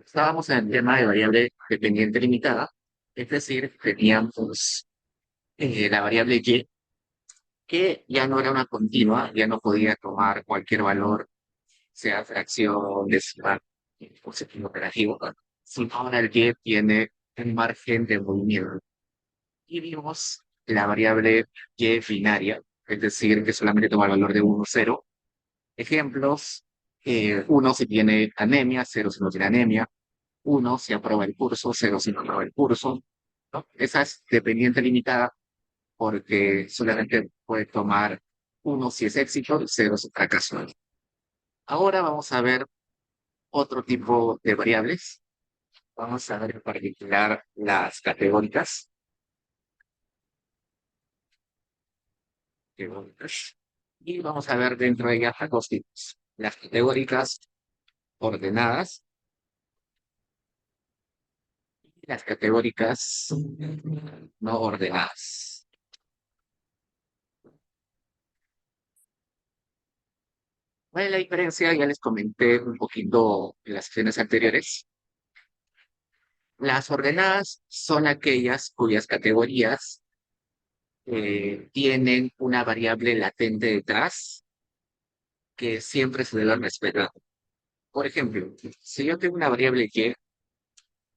Estábamos en el tema de variable dependiente limitada, es decir, teníamos la variable y que ya no era una continua, ya no podía tomar cualquier valor, sea fracción, decimal o signo operativo, sino ahora el y tiene un margen de movimiento. Y vimos la variable y binaria, es decir, que solamente toma el valor de 1, 0. Ejemplos, 1 si tiene anemia, 0 si no tiene anemia, 1 si aprueba el curso, 0 si no aprueba el curso, ¿no? Esa es dependiente limitada porque solamente puede tomar 1 si es éxito y 0 si fracaso. Ahora vamos a ver otro tipo de variables. Vamos a ver en particular las categóricas. categóricas. Y vamos a ver dentro de ellas dos tipos. Las categóricas ordenadas y las categóricas no ordenadas. ¿Cuál es la diferencia? Ya les comenté un poquito en las sesiones anteriores. Las ordenadas son aquellas cuyas categorías tienen una variable latente detrás que siempre se debe respetar. Por ejemplo, si yo tengo una variable y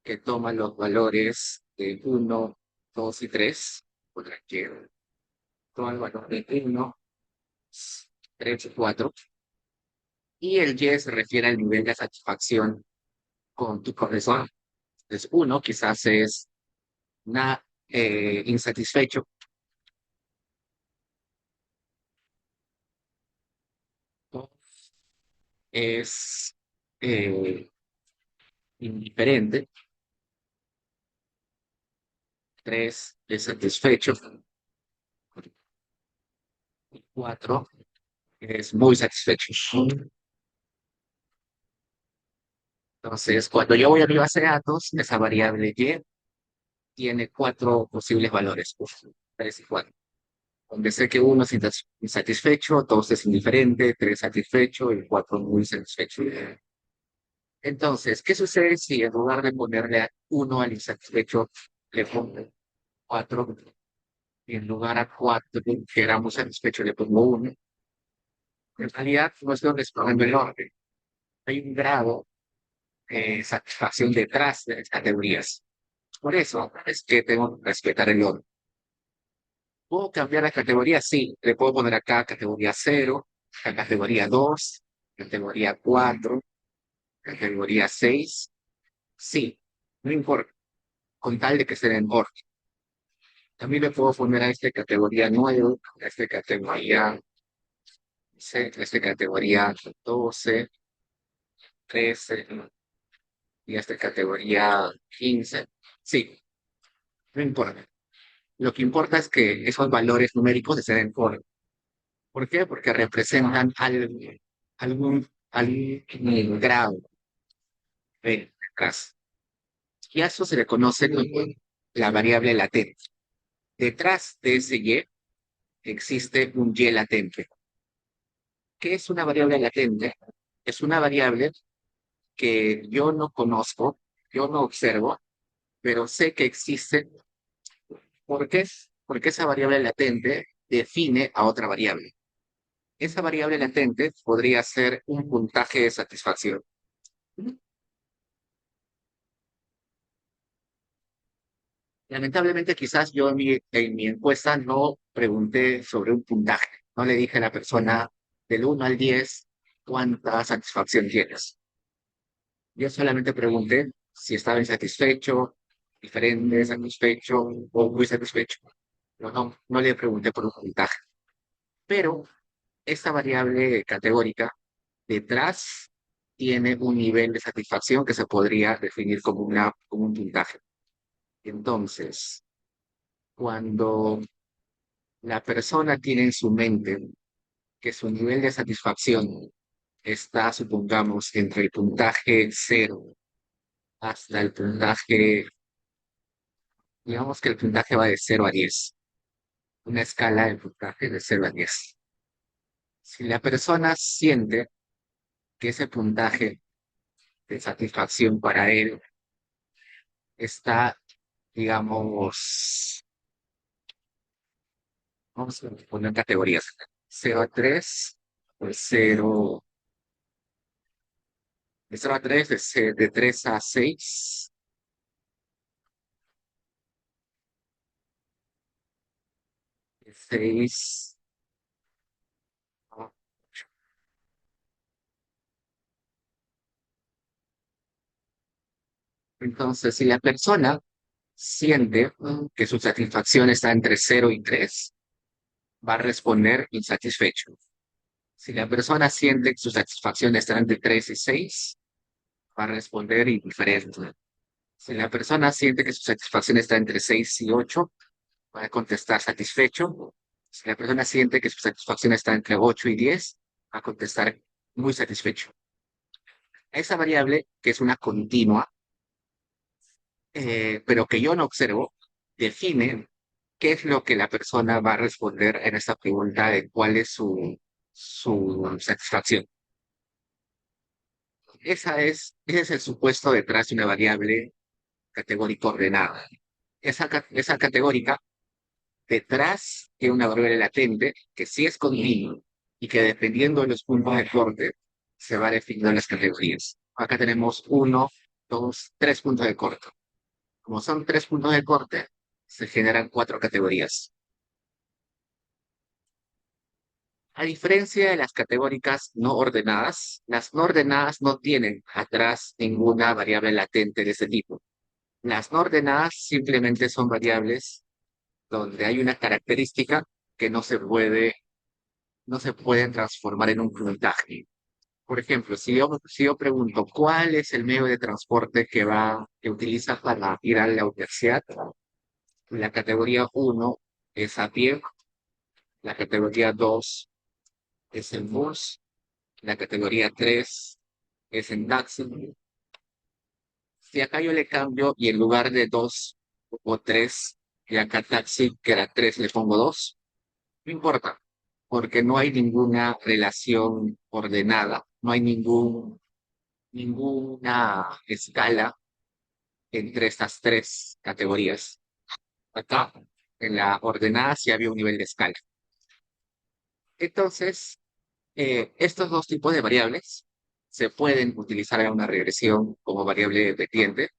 que toma los valores de 1, 2 y 3, por la y toma el valor de 1, 3 y 4, y el y se refiere al nivel de satisfacción con tu profesor. Entonces, 1 quizás es una insatisfecho, dos es eh, indiferente, 3 es satisfecho, y 4 es muy satisfecho. Entonces, cuando yo voy a mi base de datos, esa variable y tiene cuatro posibles valores, 3 y 4. Donde sé que uno es insatisfecho, 2 es indiferente, 3 satisfecho y 4 muy satisfecho. Entonces, ¿qué sucede si en lugar de ponerle a 1 al insatisfecho, le pongo 4 y en lugar a 4 que era muy satisfecho le pongo 1? En realidad no estoy respondiendo el orden. Hay un grado de satisfacción detrás de las categorías. Por eso es que tengo que respetar el orden. ¿Puedo cambiar la categoría? Sí, le puedo poner acá categoría 0, categoría 2, categoría 4, categoría 6. Sí, no importa, con tal de que sea en orden. También le puedo poner a este categoría 9, a este categoría 6, a este categoría 12, 13 y a esta categoría 15. Sí, no importa. Lo que importa es que esos valores numéricos estén en orden. ¿Por qué? Porque representan algún grado de caso. Y a eso se le conoce como la variable latente. Detrás de ese y existe un y latente. ¿Qué es una variable latente? Es una variable que yo no conozco, yo no observo, pero sé que existe. ¿Por qué? Porque esa variable latente define a otra variable. Esa variable latente podría ser un puntaje de satisfacción. Lamentablemente, quizás yo en mi encuesta no pregunté sobre un puntaje. No le dije a la persona del 1 al 10 cuánta satisfacción tienes. Yo solamente pregunté si estaba insatisfecho, diferente, satisfecho o muy satisfecho. No le pregunté por un puntaje. Pero esta variable categórica detrás tiene un nivel de satisfacción que se podría definir como un puntaje. Entonces, cuando la persona tiene en su mente que su nivel de satisfacción está, supongamos, entre el puntaje 0 hasta el puntaje, digamos que el puntaje va de 0 a 10, una escala de puntaje de 0 a 10. Si la persona siente que ese puntaje de satisfacción para él está, digamos, vamos a poner categorías. 0 a 3, pues 0, de 0 a 3, de 3 a 6, de 6. Entonces, si la persona siente que su satisfacción está entre 0 y 3, va a responder insatisfecho. Si la persona siente que su satisfacción está entre 3 y 6, va a responder indiferente. Si la persona siente que su satisfacción está entre 6 y 8, va a contestar satisfecho. Si la persona siente que su satisfacción está entre 8 y 10, va a contestar muy satisfecho. Esa variable, que es una continua, pero que yo no observo, define qué es lo que la persona va a responder en esta pregunta de cuál es su satisfacción. Ese es el supuesto detrás de una variable categórica ordenada. Esa categórica detrás tiene una variable latente que sí es continua y que dependiendo de los puntos de corte se va definiendo las categorías. Acá tenemos uno, dos, tres puntos de corte. Como son tres puntos de corte, se generan cuatro categorías. A diferencia de las categóricas no ordenadas, las no ordenadas no tienen atrás ninguna variable latente de ese tipo. Las no ordenadas simplemente son variables donde hay una característica que no se puede transformar en un puntaje. Por ejemplo, si yo pregunto cuál es el medio de transporte que utilizas para ir a la universidad, la categoría uno es a pie, la categoría 2 es en bus, la categoría 3 es en taxi. Si acá yo le cambio y en lugar de 2 o 3 y acá taxi, que era 3 le pongo 2, no importa, porque no hay ninguna relación ordenada, no hay ninguna escala entre estas tres categorías. Acá, en la ordenada, sí había un nivel de escala. Entonces, estos dos tipos de variables se pueden utilizar en una regresión como variable dependiente,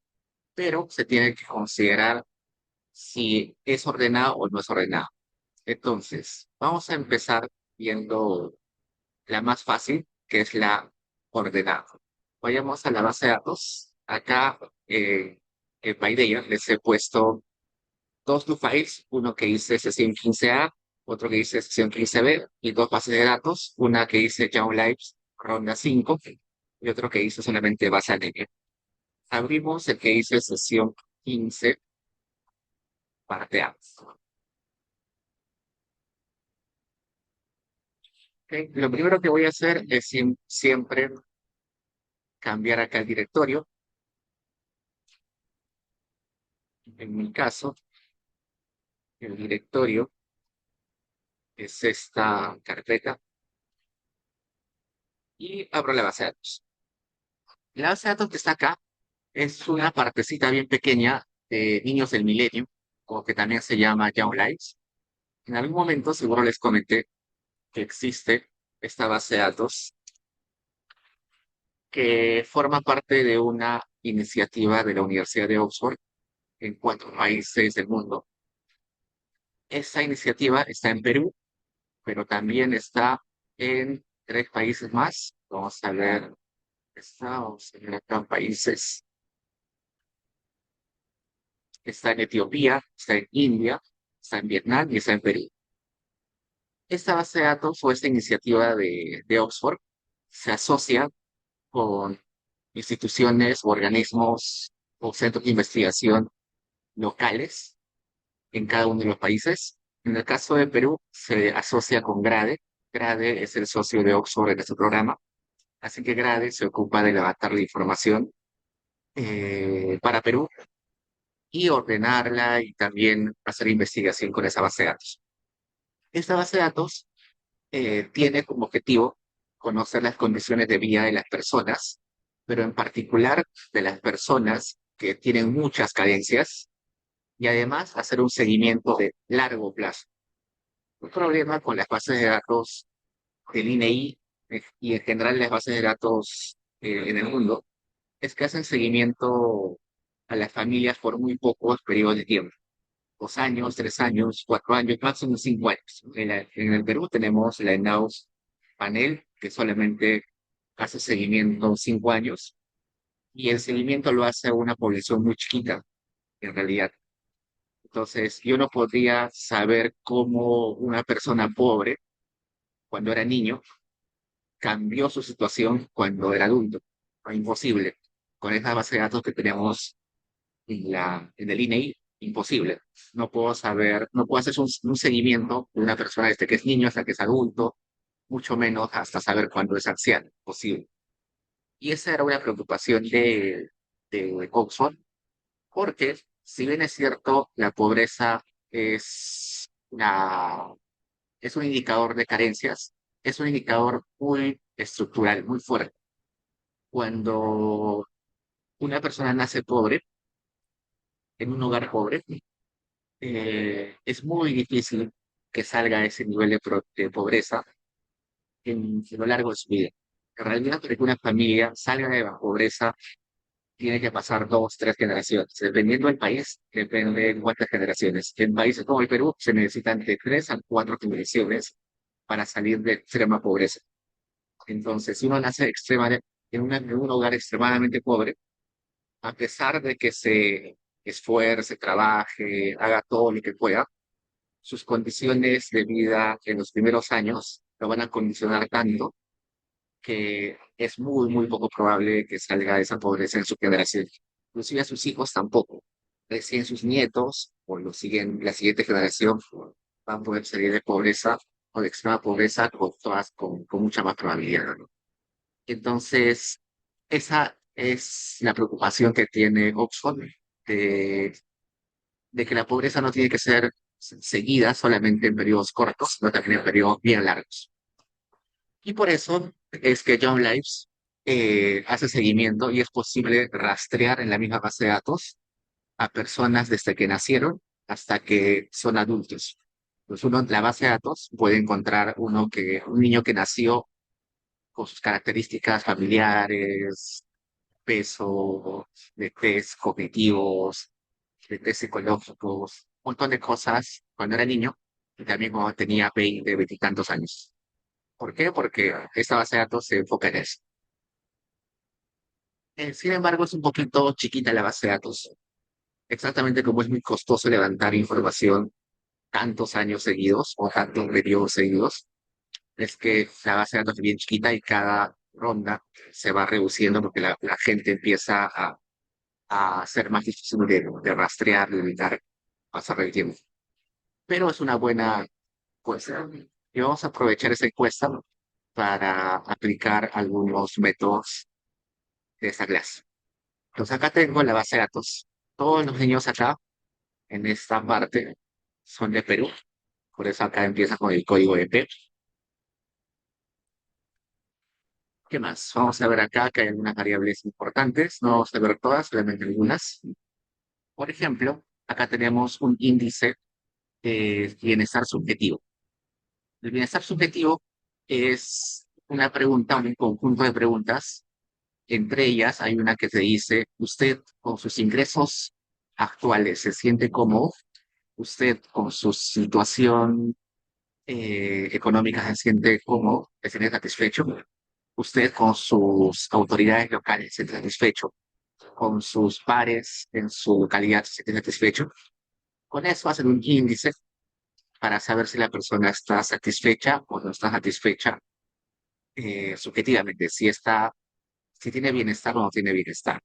pero se tiene que considerar si es ordenado o no es ordenado. Entonces, vamos a empezar viendo la más fácil, que es la ordenada. Vayamos a la base de datos. Acá, en PyData, les he puesto dos new files, uno que dice sesión 15A, otro que dice sesión 15B, y dos bases de datos, una que dice Young Lives Ronda 5 y otro que dice solamente base alegre. Abrimos el que dice sesión 15, parte A. Ok, lo primero que voy a hacer es siempre cambiar acá el directorio. En mi caso, el directorio es esta carpeta y abro la base de datos. La base de datos que está acá es una partecita bien pequeña de Niños del Milenio, o que también se llama Young Lives. En algún momento seguro les comenté que existe esta base de datos que forma parte de una iniciativa de la Universidad de Oxford en 4 países del mundo. Esta iniciativa está en Perú, pero también está en 3 países más. Vamos a ver acá países. Está en Etiopía, está en India, está en Vietnam y está en Perú. Esta base de datos o esta iniciativa de Oxford se asocia con instituciones, organismos o centros de investigación locales en cada uno de los países. En el caso de Perú, se asocia con GRADE. GRADE es el socio de Oxford en este programa. Así que GRADE se ocupa de levantar la información para Perú y ordenarla y también hacer investigación con esa base de datos. Esta base de datos tiene como objetivo conocer las condiciones de vida de las personas pero en particular de las personas que tienen muchas carencias y además hacer un seguimiento de largo plazo. Un problema con las bases de datos del INEI y en general las bases de datos en el mundo es que hacen seguimiento a las familias por muy pocos periodos de tiempo. 2 años, 3 años, 4 años, máximo 5 años. En el Perú tenemos la ENAUS panel que solamente hace seguimiento 5 años y el seguimiento lo hace a una población muy chiquita, en realidad. Entonces, yo no podría saber cómo una persona pobre, cuando era niño, cambió su situación cuando era adulto. Es imposible. Con esa base de datos que tenemos en el INEI, imposible. No puedo saber, no puedo hacer un seguimiento de una persona desde que es niño hasta que es adulto, mucho menos hasta saber cuándo es anciano. Posible. Y esa era una preocupación de Oxford, porque si bien es cierto, la pobreza es un indicador de carencias, es un indicador muy estructural, muy fuerte. Cuando una persona nace pobre, en un hogar pobre, es muy difícil que salga a ese nivel de pobreza en lo largo de su vida. En realidad, para que una familia salga de la pobreza, tiene que pasar 2, 3 generaciones. Dependiendo del país, depende de cuántas generaciones. En países como el Perú, se necesitan de 3 a 4 generaciones para salir de extrema pobreza. Entonces, si uno nace en un hogar extremadamente pobre, a pesar de que se esfuerce, trabaje, haga todo lo que pueda, sus condiciones de vida en los primeros años lo van a condicionar tanto que es muy, muy poco probable que salga de esa pobreza en su generación. Inclusive a sus hijos tampoco. Recién sus nietos o la siguiente generación van a poder salir de pobreza o de extrema pobreza con mucha más probabilidad, ¿no? Entonces, esa es la preocupación que tiene Oxford de, de que la pobreza no tiene que ser seguida solamente en periodos cortos, sino también en periodos bien largos. Y por eso es que Young Lives hace seguimiento y es posible rastrear en la misma base de datos a personas desde que nacieron hasta que son adultos. Pues uno en la base de datos puede encontrar un niño que nació con sus características familiares, peso, de test cognitivos, de test psicológicos, un montón de cosas cuando era niño y también cuando tenía 20 y tantos años. ¿Por qué? Porque esta base de datos se enfoca en eso. Sin embargo, es un poquito chiquita la base de datos. Exactamente como es muy costoso levantar información tantos años seguidos o tantos periodos seguidos, es que la base de datos es bien chiquita y cada ronda se va reduciendo porque la gente empieza a ser más difícil de rastrear, de evitar pasar el tiempo. Pero es una buena encuesta. Y vamos a aprovechar esa encuesta para aplicar algunos métodos de esta clase. Entonces acá tengo la base de datos. Todos los niños acá, en esta parte, son de Perú. Por eso acá empieza con el código de P. ¿Qué más? Vamos a ver acá que hay algunas variables importantes. No vamos a ver todas, solamente algunas. Por ejemplo, acá tenemos un índice de bienestar subjetivo. El bienestar subjetivo es una pregunta, un conjunto de preguntas. Entre ellas hay una que te dice, ¿usted con sus ingresos actuales se siente cómodo? ¿Usted con su situación económica se siente cómodo? ¿Se siente satisfecho? ¿Usted con sus autoridades locales se siente satisfecho? ¿Con sus pares en su localidad se siente satisfecho? Con eso hacen un índice para saber si la persona está satisfecha o no está satisfecha subjetivamente, si tiene bienestar o no tiene bienestar.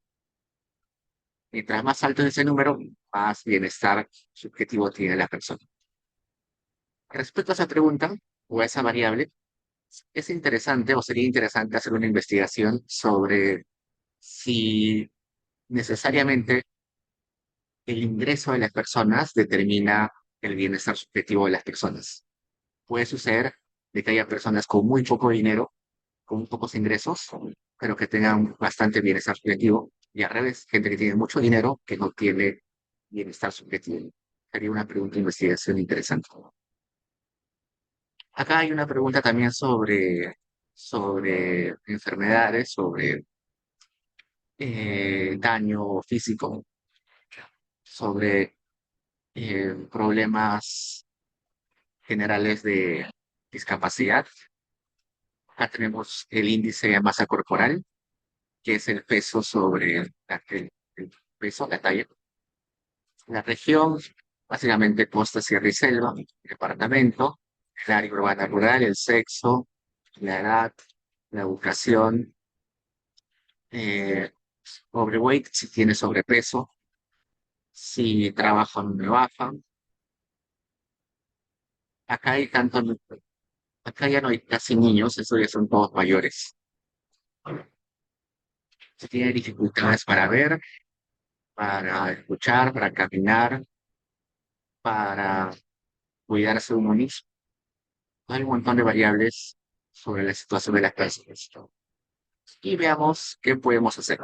Mientras más alto es ese número, más bienestar subjetivo tiene la persona. Respecto a esa pregunta o a esa variable, es interesante o sería interesante hacer una investigación sobre si necesariamente el ingreso de las personas determina el bienestar subjetivo de las personas. Puede suceder de que haya personas con muy poco dinero, con muy pocos ingresos, pero que tengan bastante bienestar subjetivo, y al revés, gente que tiene mucho dinero que no tiene bienestar subjetivo. Sería una pregunta de investigación interesante. Acá hay una pregunta también sobre enfermedades, sobre daño físico, sobre problemas generales de discapacidad. Acá tenemos el índice de masa corporal, que es el peso sobre el peso, la talla. La región, básicamente costa, sierra y selva, departamento, el área urbana rural, el sexo, la edad, la educación, eh, overweight, si tiene sobrepeso, si trabajan o no bajan. Acá hay tanto, acá ya no hay casi niños, eso ya son todos mayores. Si tiene dificultades para ver, para escuchar, para caminar, para cuidarse uno mismo. Hay un montón de variables sobre la situación de las personas. Y veamos qué podemos hacer.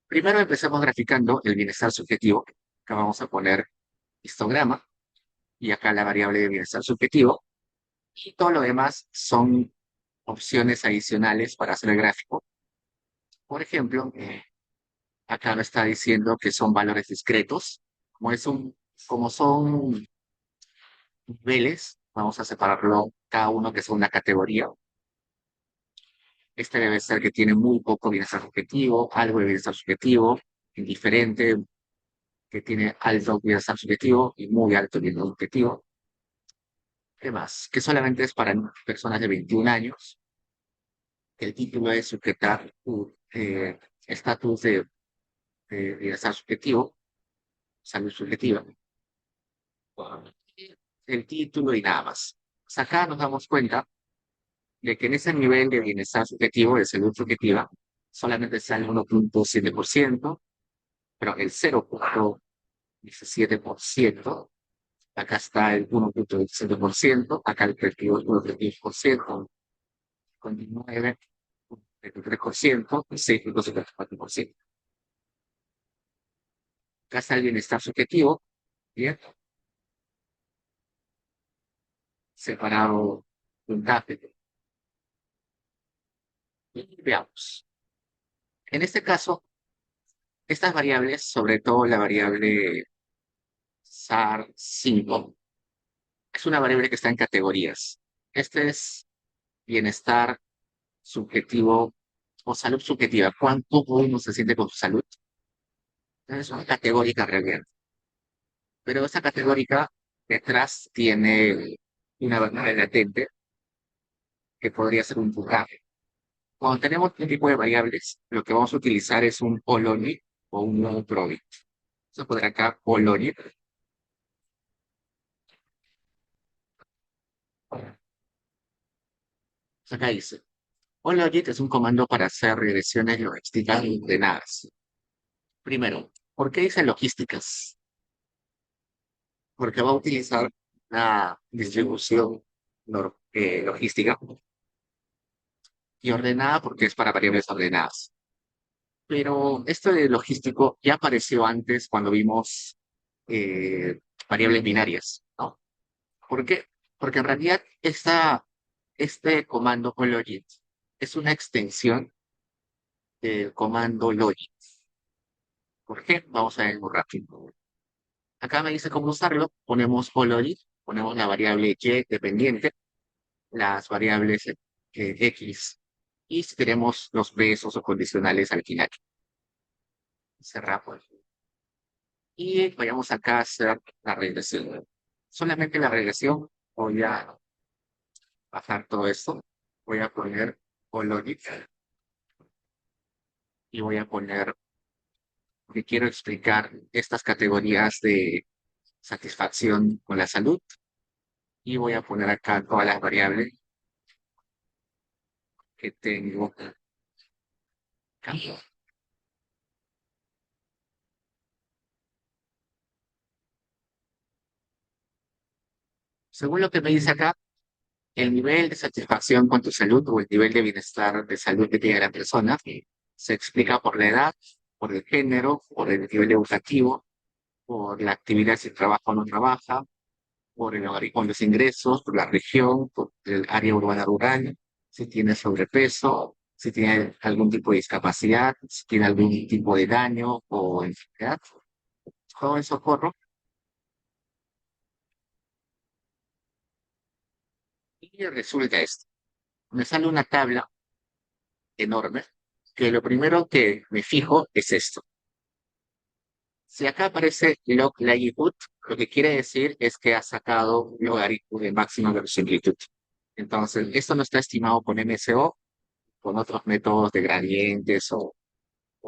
Primero empecemos graficando el bienestar subjetivo. Acá vamos a poner histograma y acá la variable de bienestar subjetivo. Y todo lo demás son opciones adicionales para hacer el gráfico. Por ejemplo, acá me está diciendo que son valores discretos. Como son niveles, vamos a separarlo cada uno que es una categoría. Este debe ser que tiene muy poco bienestar subjetivo, algo de bienestar subjetivo, indiferente, que tiene alto bienestar subjetivo y muy alto bienestar subjetivo. ¿Qué más? Que solamente es para personas de 21 años. El título es sujetar estatus de bienestar subjetivo, salud subjetiva. El título y nada más. Pues acá nos damos cuenta de que en ese nivel de bienestar subjetivo, de salud subjetiva, solamente está el 1,7%, pero el 0,17%, acá está el 1,17%, acá el 31,10%, con 19, 23%, y 6,74%. Acá está el bienestar subjetivo, bien, separado puntaje. Y veamos. En este caso, estas variables, sobre todo la variable SAR 5, es una variable que está en categorías. Este es bienestar subjetivo o salud subjetiva. ¿Cuánto uno se siente con su salud? Es una categórica realmente. Pero esa categórica detrás tiene una variable latente que podría ser un puntaje. Cuando tenemos este tipo de variables, lo que vamos a utilizar es un polonit o un no probit. Vamos a poner acá polonit. Acá dice, polonit es un comando para hacer regresiones logísticas ordenadas. Primero, ¿por qué dice logísticas? Porque va a utilizar una distribución logística y ordenada porque es para variables ordenadas. Pero esto de logístico ya apareció antes cuando vimos variables binarias, ¿no? ¿Por qué? Porque en realidad este comando logit es una extensión del comando logit. ¿Por qué? Vamos a ver muy rápido. Acá me dice cómo usarlo. Ponemos logit, ponemos la variable y dependiente, las variables x, y si queremos los pesos o condicionales al final. Cerramos. Y vayamos acá a hacer la regresión. Solamente la regresión, voy a bajar todo esto, voy a poner Logic y voy a poner que quiero explicar estas categorías de satisfacción con la salud y voy a poner acá todas las variables que tengo acá. Según lo que me dice acá, el nivel de satisfacción con tu salud o el nivel de bienestar de salud que tiene la persona se explica por la edad, por el género, por el nivel educativo, por la actividad si trabaja o no trabaja, por los ingresos, por la región, por el área urbana rural, si tiene sobrepeso, si tiene algún tipo de discapacidad, si tiene algún tipo de daño o enfermedad. Todo eso corro y resulta esto. Me sale una tabla enorme que lo primero que me fijo es esto. Si acá aparece log likelihood, lo que quiere decir es que ha sacado un logaritmo de máxima verosimilitud. Entonces, esto no está estimado con MSO, con otros métodos de gradientes o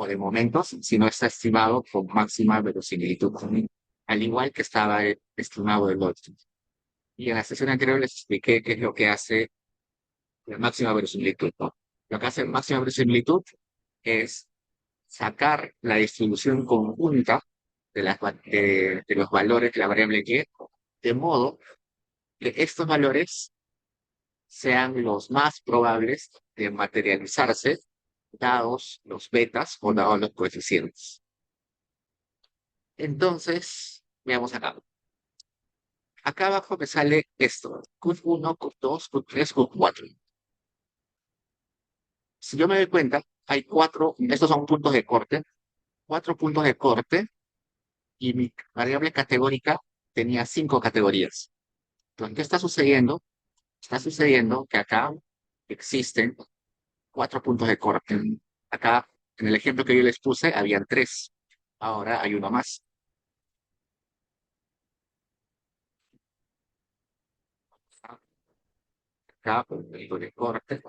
de momentos, sino está estimado con máxima verosimilitud, al igual que estaba estimado el otro. Y en la sesión anterior les expliqué qué es lo que hace la máxima verosimilitud, ¿no? Lo que hace máxima verosimilitud es sacar la distribución conjunta de los valores de la variable y, de modo que estos valores sean los más probables de materializarse, dados los betas o dados los coeficientes. Entonces, veamos acá. Acá abajo me sale esto, Q1, Q2, Q3, Q4. Si yo me doy cuenta, hay cuatro, estos son puntos de corte, cuatro puntos de corte, y mi variable categórica tenía cinco categorías. Entonces, ¿qué está sucediendo? Está sucediendo que acá existen cuatro puntos de corte. Acá, en el ejemplo que yo les puse, habían tres. Ahora hay uno más. Acá, punto de corte.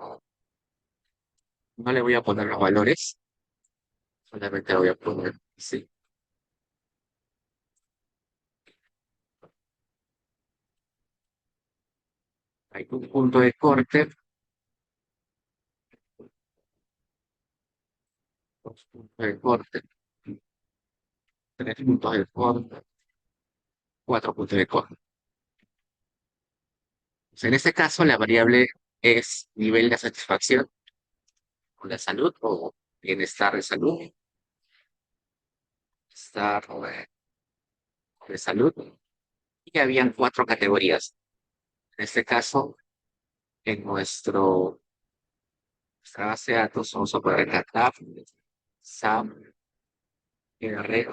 No le voy a poner los valores, solamente le voy a poner, sí. Hay un punto de corte, dos puntos de corte, tres puntos de corte, cuatro puntos de corte. Pues en este caso, la variable es nivel de satisfacción con la salud o bienestar de salud, estar de salud, y habían cuatro categorías. En este caso, en nuestra base de datos, vamos a poner acá TAP, SAM, R,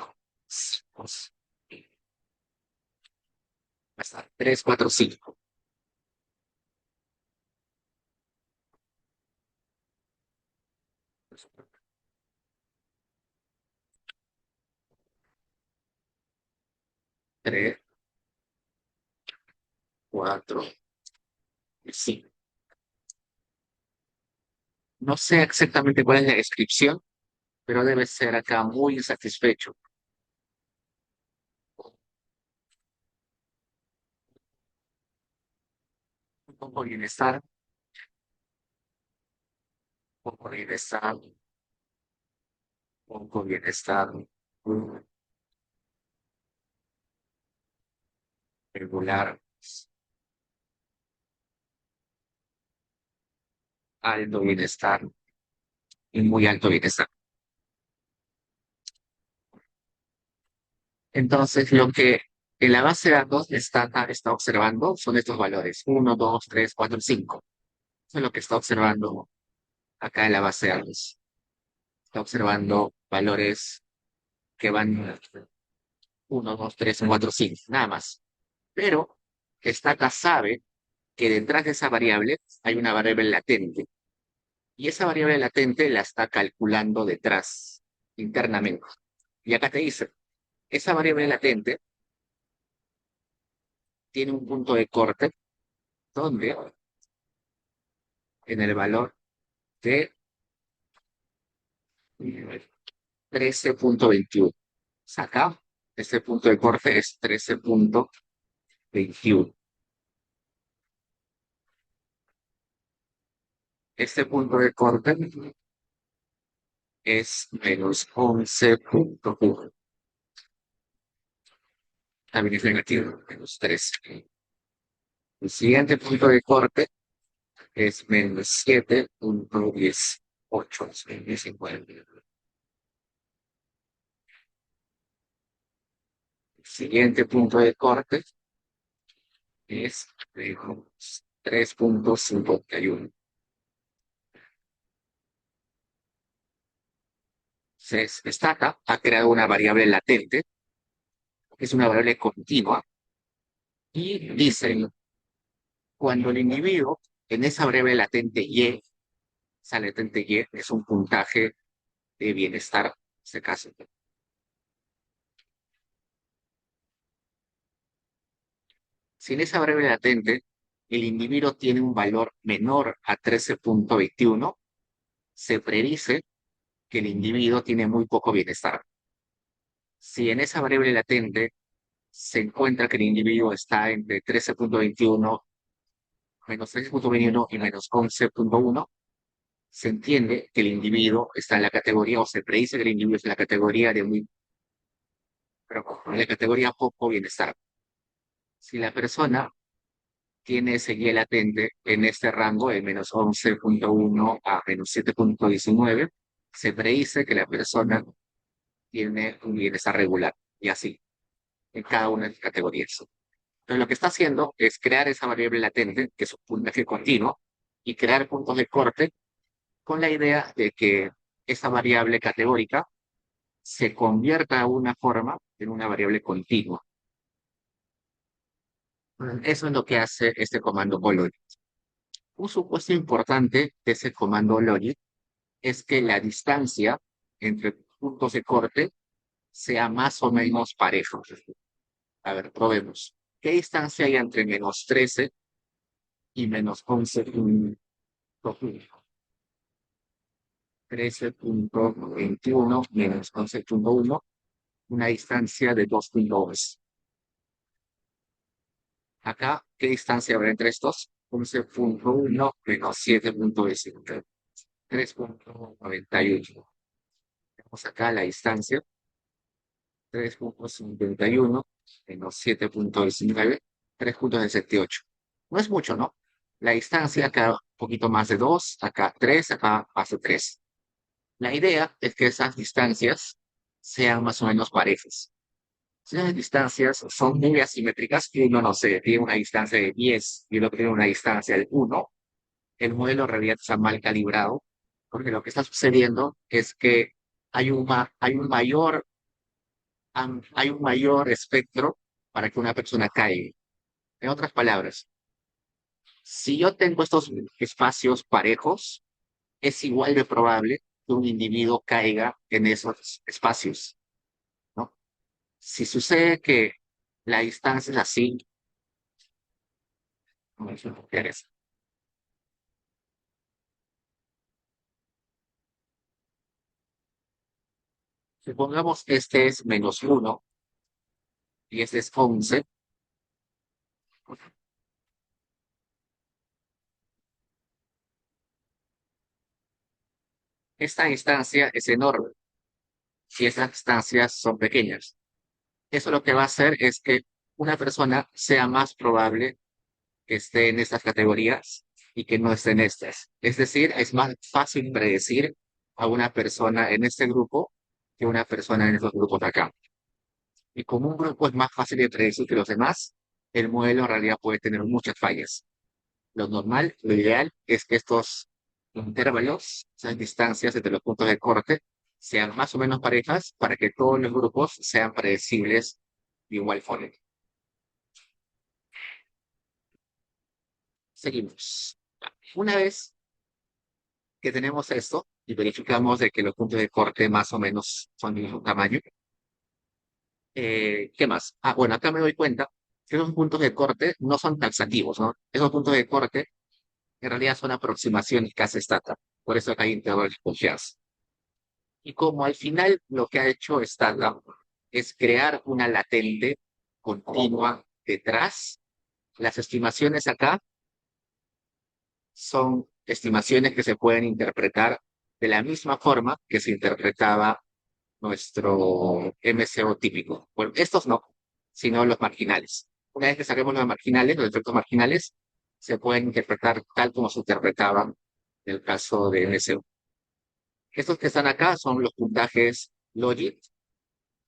hasta 3, 4, 5. 3, 4, 5. No sé exactamente cuál es la descripción, pero debe ser acá muy insatisfecho. Un poco bienestar, un poco bienestar, un poco bienestar, regular, alto bienestar y muy alto bienestar. Entonces, lo que en la base de datos está observando son estos valores, 1, 2, 3, 4, 5. Eso es lo que está observando acá en la base de datos. Está observando valores que van 1, 2, 3, 4, 5, nada más. Pero esta acá sabe que detrás de esa variable hay una variable latente. Y esa variable latente la está calculando detrás, internamente. Y acá te dice, esa variable latente tiene un punto de corte donde en el valor de 13.21. Acá, este punto de corte es 13.21. Este punto de corte es menos 11.1. También es negativo, menos 13. El siguiente punto de corte es menos 7.18. Siguiente punto de corte es 3.51. Se destaca, ha creado una variable latente, que es una variable continua, y dice, cuando el individuo en esa variable latente Y, esa latente Y es un puntaje de bienestar, en este caso. Si en esa variable latente el individuo tiene un valor menor a 13.21, se predice que el individuo tiene muy poco bienestar. Si en esa variable latente se encuentra que el individuo está entre 13.21, menos 13.21 y menos 11.1, se entiende que el individuo está en la categoría, o se predice que el individuo está en la categoría de muy, pero en la categoría poco bienestar. Si la persona tiene ese Y latente en este rango de menos 11.1 a menos 7.19, se predice que la persona tiene un bienestar regular, y así, en cada una de las categorías. Entonces, lo que está haciendo es crear esa variable latente, que es un puntaje continuo, y crear puntos de corte con la idea de que esa variable categórica se convierta de alguna forma en una variable continua. Eso es lo que hace este comando logit. Un supuesto importante de ese comando logit es que la distancia entre puntos de corte sea más o menos pareja. A ver, probemos. ¿Qué distancia hay entre menos 13 y menos 11.21 menos 11.1, una distancia de 2.2. Acá, ¿qué distancia habrá entre estos? 11.1 menos 7.19, 3.98. Tenemos acá la distancia, 3.51 menos 7.19, 3.68. No es mucho, ¿no? La distancia acá un poquito más de 2, acá 3, acá más de 3. La idea es que esas distancias sean más o menos parejas. Si las distancias son muy asimétricas, y uno, no sé, tiene una distancia de 10 y el otro tiene una distancia de 1, el modelo en realidad está mal calibrado, porque lo que está sucediendo es que hay un mayor espectro para que una persona caiga. En otras palabras, si yo tengo estos espacios parejos, es igual de probable que un individuo caiga en esos espacios, ¿no? Si sucede que la distancia es así, no es lo que es. Supongamos que este es menos 1 y este es 11. Esta distancia es enorme y estas distancias son pequeñas. Eso lo que va a hacer es que una persona sea más probable que esté en estas categorías y que no esté en estas. Es decir, es más fácil predecir a una persona en este grupo que una persona en estos grupos de acá. Y como un grupo es más fácil de predecir que los demás, el modelo en realidad puede tener muchas fallas. Lo normal, lo ideal, es que estos intervalos, esas distancias entre los puntos de corte, sean más o menos parejas para que todos los grupos sean predecibles de igual forma. Seguimos. Una vez que tenemos esto y verificamos de que los puntos de corte más o menos son del mismo tamaño, ¿qué más? Ah, bueno, acá me doy cuenta que esos puntos de corte no son taxativos, ¿no? Esos puntos de corte en realidad son aproximaciones que hace Stata. Por eso acá hay intervalos de confianza. Y como al final lo que ha hecho Stata es crear una latente continua detrás, las estimaciones acá son estimaciones que se pueden interpretar de la misma forma que se interpretaba nuestro MCO típico. Bueno, estos no, sino los marginales. Una vez que saquemos los marginales, los efectos marginales, se pueden interpretar tal como se interpretaban en el caso de MSU. Estos que están acá son los puntajes logit,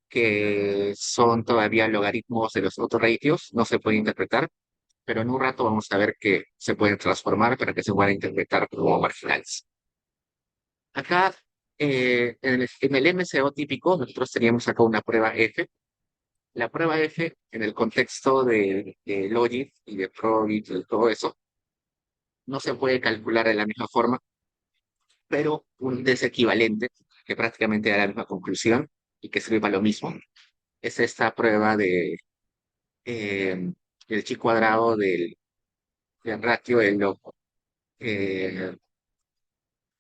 que son todavía logaritmos de los autoratios, no se pueden interpretar, pero en un rato vamos a ver que se pueden transformar para que se puedan interpretar como marginales. Acá, en el MCO típico, nosotros teníamos acá una prueba F. La prueba F, en el contexto de Logit y de Probit y todo eso, no se puede calcular de la misma forma, pero un desequivalente, que prácticamente da la misma conclusión y que sirve para lo mismo, es esta prueba eh, del chi cuadrado del ratio eh,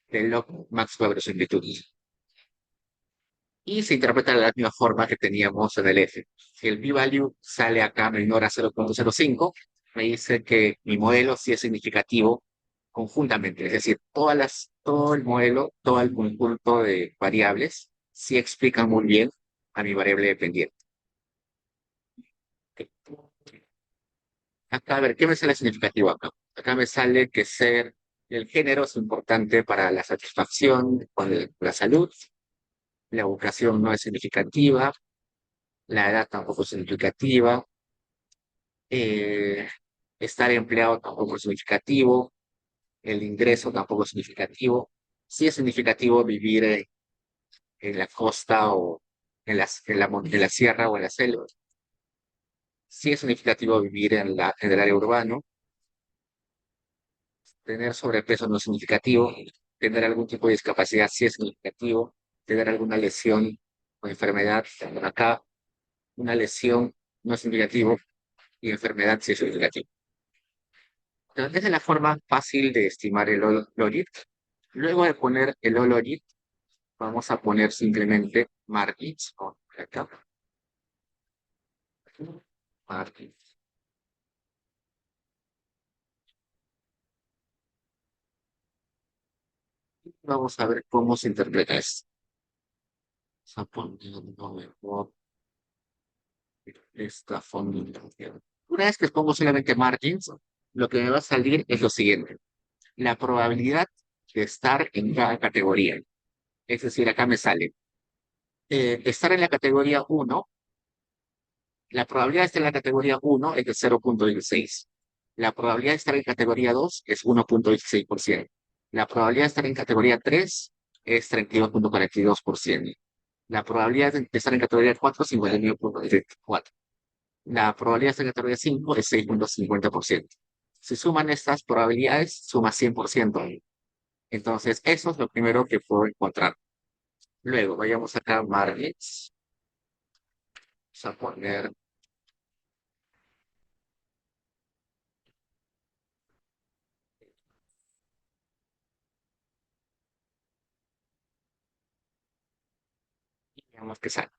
del log max Weber similitud. Y se interpreta de la misma forma que teníamos en el F. Si el p-value sale acá menor a 0,05, me dice que mi modelo sí es significativo conjuntamente, es decir, todo el modelo, todo el conjunto de variables sí explican muy bien a mi variable dependiente. Acá, a ver, ¿qué me sale significativo acá? Acá me sale que ser el género es importante para la satisfacción con la salud, la educación no es significativa, la edad tampoco es significativa, eh, estar empleado tampoco es significativo, el ingreso tampoco es significativo. Sí es significativo vivir en la costa o en la sierra o en la selva. Sí es significativo vivir en el área urbano. Tener sobrepeso no es significativo. Tener algún tipo de discapacidad sí es significativo. Tener alguna lesión o enfermedad, acá una lesión no es significativo y enfermedad sí es significativo. Entonces, esa es la forma fácil de estimar el logit. Luego de poner el logit, vamos a poner simplemente margins. Acá, margins. Vamos a ver cómo se interpreta esto. Vamos a poner mejor esta formulación. Una vez que pongo solamente margins, lo que me va a salir es lo siguiente. La probabilidad de estar en cada categoría. Es decir, acá me sale estar en la categoría uno. La probabilidad de estar en la categoría uno es de 0,16. La probabilidad de estar en categoría 2 es 1,16%. La probabilidad de estar en categoría 3 es 32,42%. La probabilidad de estar en categoría 4 es 59,34. La probabilidad de estar en categoría 5 es 6,50%. Si suman estas probabilidades, suma 100%. Entonces, eso es lo primero que puedo encontrar. Luego, vayamos acá a margins. Vamos a poner, digamos que sale.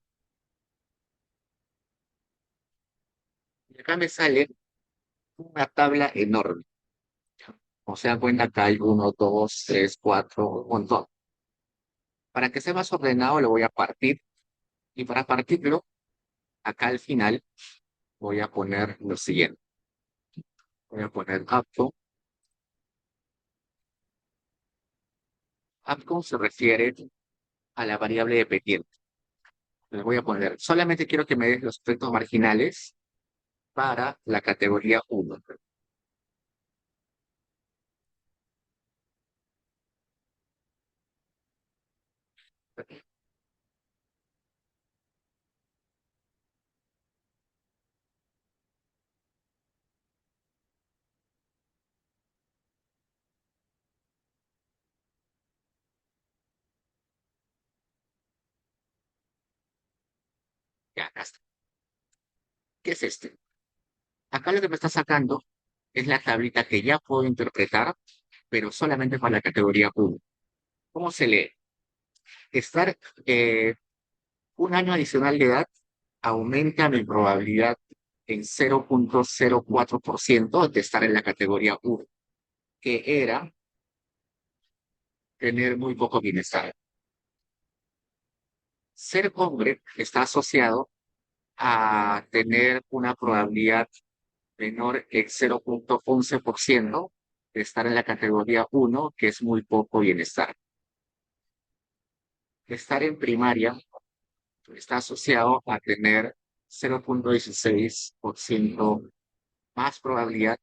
Y acá me sale una tabla enorme. O sea, cuenta acá hay uno, dos, tres, cuatro, un montón. Para que sea más ordenado, lo voy a partir. Y para partirlo, acá al final voy a poner lo siguiente. Voy a poner outcome. Outcome se refiere a la variable dependiente. Le voy a poner, solamente quiero que me des los efectos marginales para la categoría uno. Ya, acá está. ¿Qué es este? Acá lo que me está sacando es la tablita que ya puedo interpretar, pero solamente para la categoría uno. ¿Cómo se lee? Estar un año adicional de edad aumenta mi probabilidad en 0,04% de estar en la categoría uno, que era tener muy poco bienestar. Ser hombre está asociado a tener una probabilidad menor que 0,11% de estar en la categoría uno, que es muy poco bienestar. Estar en primaria está asociado a tener 0,16% más probabilidad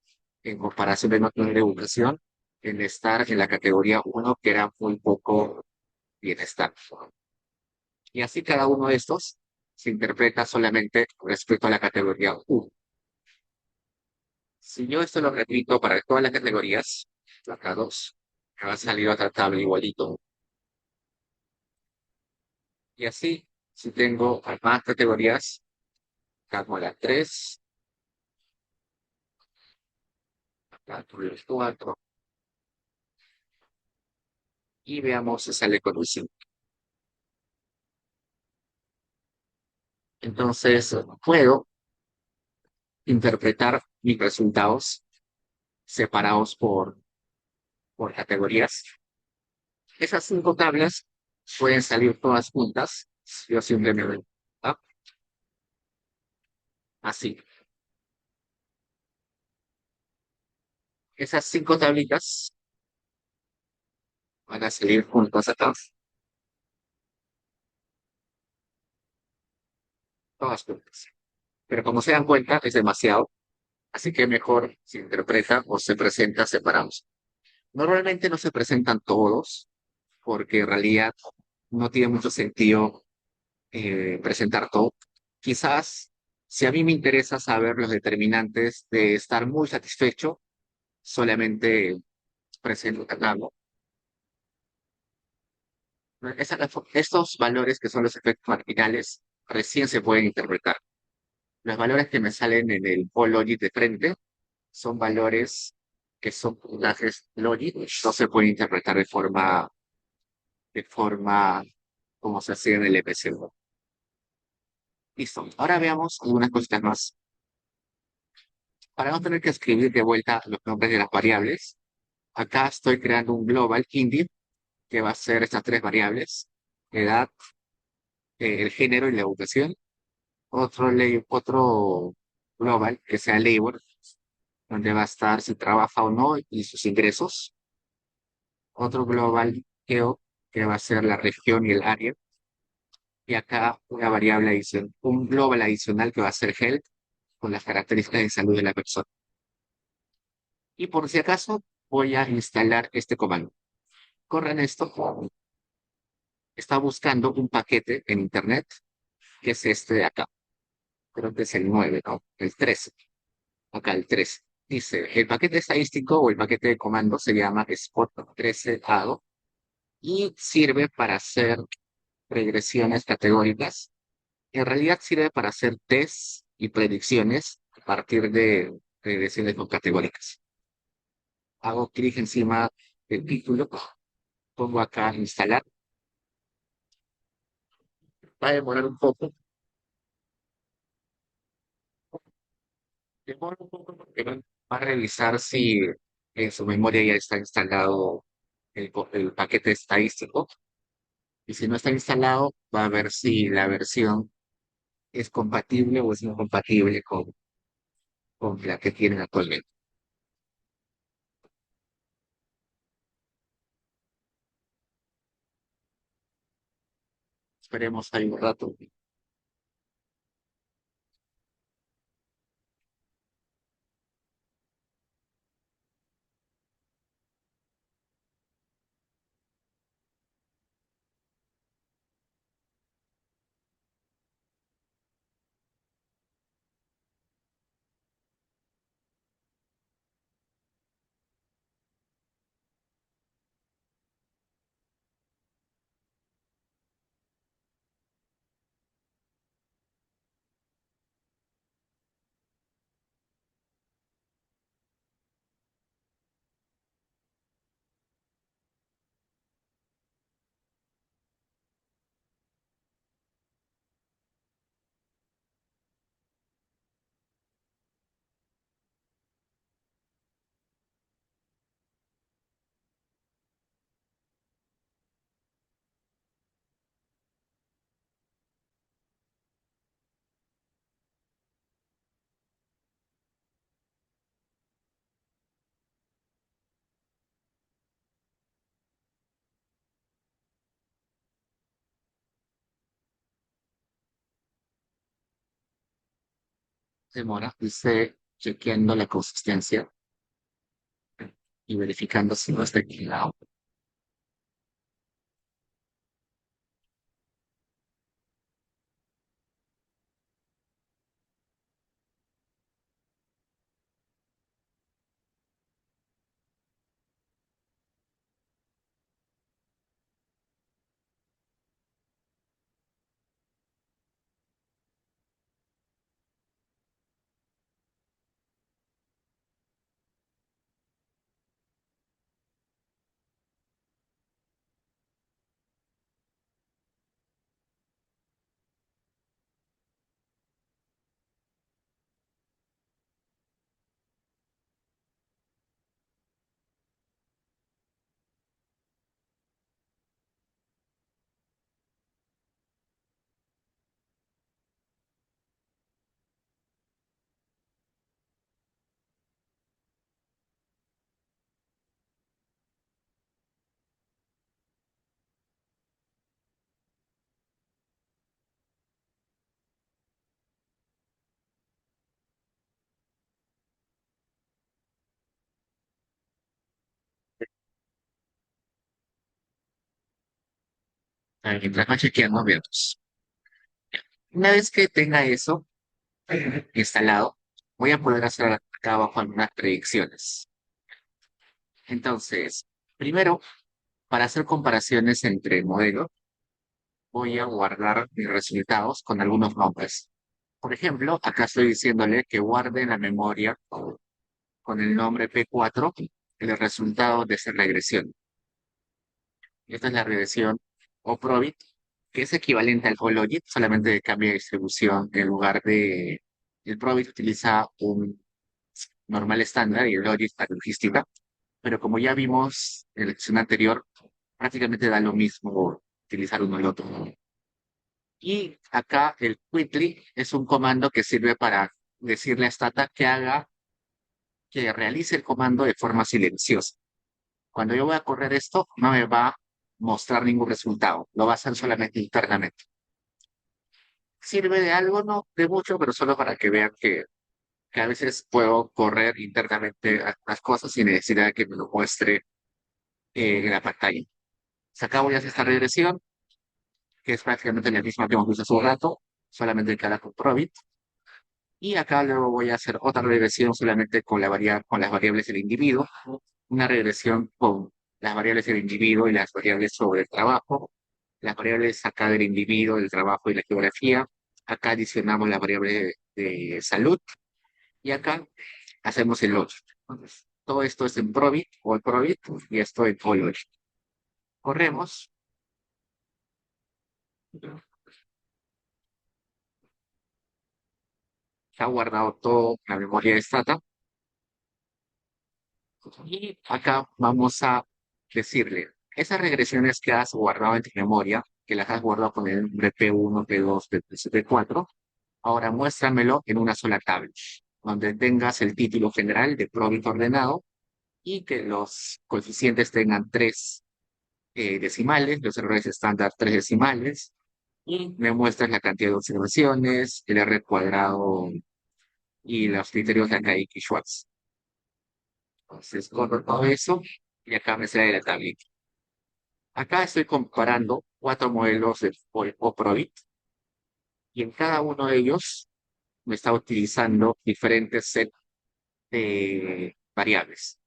en comparación de no tener educación en estar en la categoría uno, que era muy poco bienestar. Y así cada uno de estos se interpreta solamente respecto a la categoría uno. Si yo esto lo repito para todas las categorías, acá dos, me va a salir otra tabla igualito. Y así, si tengo más categorías, acá la 3, acá tuve el 4, y veamos si sale con un 5. Entonces, puedo interpretar mis resultados separados por categorías. Esas 5 tablas pueden salir todas juntas. Yo simplemente, ¿ah? Así. Esas 5 tablitas van a salir juntas acá, todas juntas. Pero como se dan cuenta, es demasiado, así que mejor se interpreta o se presenta separados. Normalmente no se presentan todos, porque en realidad no tiene mucho sentido presentar todo. Quizás, si a mí me interesa saber los determinantes de estar muy satisfecho, solamente presento una tabla. Estos valores que son los efectos marginales recién se pueden interpretar. Los valores que me salen en el Logit de frente son valores que son puntajes Logit, no se pueden interpretar de forma como se hacía en el EPC1. Listo. Ahora veamos algunas cositas más. Para no tener que escribir de vuelta los nombres de las variables, acá estoy creando un global indi que va a ser estas 3 variables: edad, el género y la educación. Otro global que sea labor, donde va a estar si trabaja o no y sus ingresos. Otro global geo, que va a ser la región y el área. Y acá una variable adicional, un global adicional que va a ser health, con las características de salud de la persona. Y por si acaso, voy a instalar este comando. Corren esto. Está buscando un paquete en internet, que es este de acá. Creo que es el 9, ¿no? El 13. Acá el 13. Dice, el paquete estadístico o el paquete de comando se llama Spot 13 ADO y sirve para hacer regresiones categóricas. En realidad sirve para hacer tests y predicciones a partir de regresiones no categóricas. Hago clic encima del título, pongo acá instalar. Va a demorar un poco. Demora un poco porque va a revisar si en su memoria ya está instalado el paquete estadístico. Y si no está instalado, va a ver si la versión es compatible o es incompatible con la que tienen actualmente. Esperemos ahí un rato. demora, dice chequeando la consistencia y verificando si no está equilibrado. Mientras va chequeando, veamos. Una vez que tenga eso instalado, voy a poder hacer acá abajo algunas predicciones. Entonces, primero, para hacer comparaciones entre modelos, voy a guardar mis resultados con algunos nombres. Por ejemplo, acá estoy diciéndole que guarde en la memoria con el nombre P4 el resultado de esa regresión. Esta es la regresión OPROBIT, que es equivalente al OLOGIT, solamente que cambia de distribución. En lugar de el PROBIT utiliza un normal estándar y el LOGIT para logística, pero como ya vimos en la lección anterior, prácticamente da lo mismo utilizar uno o el otro. Y acá el quickly es un comando que sirve para decirle a Stata que haga, que realice el comando de forma silenciosa. Cuando yo voy a correr esto, no me va a mostrar ningún resultado, lo va a hacer solamente internamente. Sirve de algo, no de mucho, pero solo para que vean que a veces puedo correr internamente las cosas sin necesidad de que me lo muestre en la pantalla. Se acabo ya esta regresión, que es prácticamente la misma que hemos visto hace un rato, solamente que ahora con Probit. Y acá luego voy a hacer otra regresión solamente con, con las variables del individuo, una regresión con las variables del individuo y las variables sobre el trabajo, las variables acá del individuo, del trabajo y la geografía. Acá adicionamos la variable de salud y acá hacemos el logic. Entonces, todo esto es en Probit o el Probit y esto en Logic. Corremos. Está guardado todo en la memoria de Stata. Y acá vamos a decirle, esas regresiones que has guardado en tu memoria, que las has guardado con el nombre P1, P2, P3, P4, ahora muéstramelo en una sola tabla, donde tengas el título general de Probit ordenado y que los coeficientes tengan tres decimales, los errores estándar tres decimales, y me muestras la cantidad de observaciones, el R cuadrado y los criterios de Akaike y Schwartz. Entonces, corro todo eso y acá me sale la tablita. Acá estoy comparando cuatro modelos de Oprovit y en cada uno de ellos me está utilizando diferentes set de variables.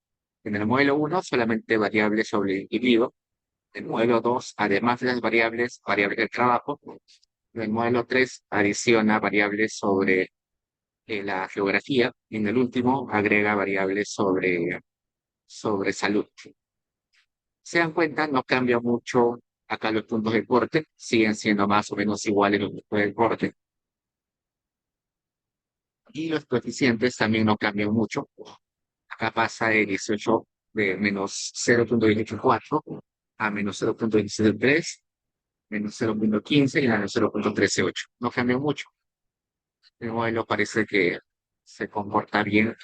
En el modelo uno solamente variables sobre el individuo. En el modelo 2 además de las variables, variables del trabajo. En el modelo 3 adiciona variables sobre la geografía. Y en el último agrega variables sobre salud. Se dan cuenta, no cambia mucho acá los puntos de corte, siguen siendo más o menos iguales los puntos de corte. Y los coeficientes también no cambian mucho. Acá pasa de 18 de menos 0,184 a menos 0,273, menos 0,15 y menos 0,138. No cambia mucho. El modelo parece que se comporta bien,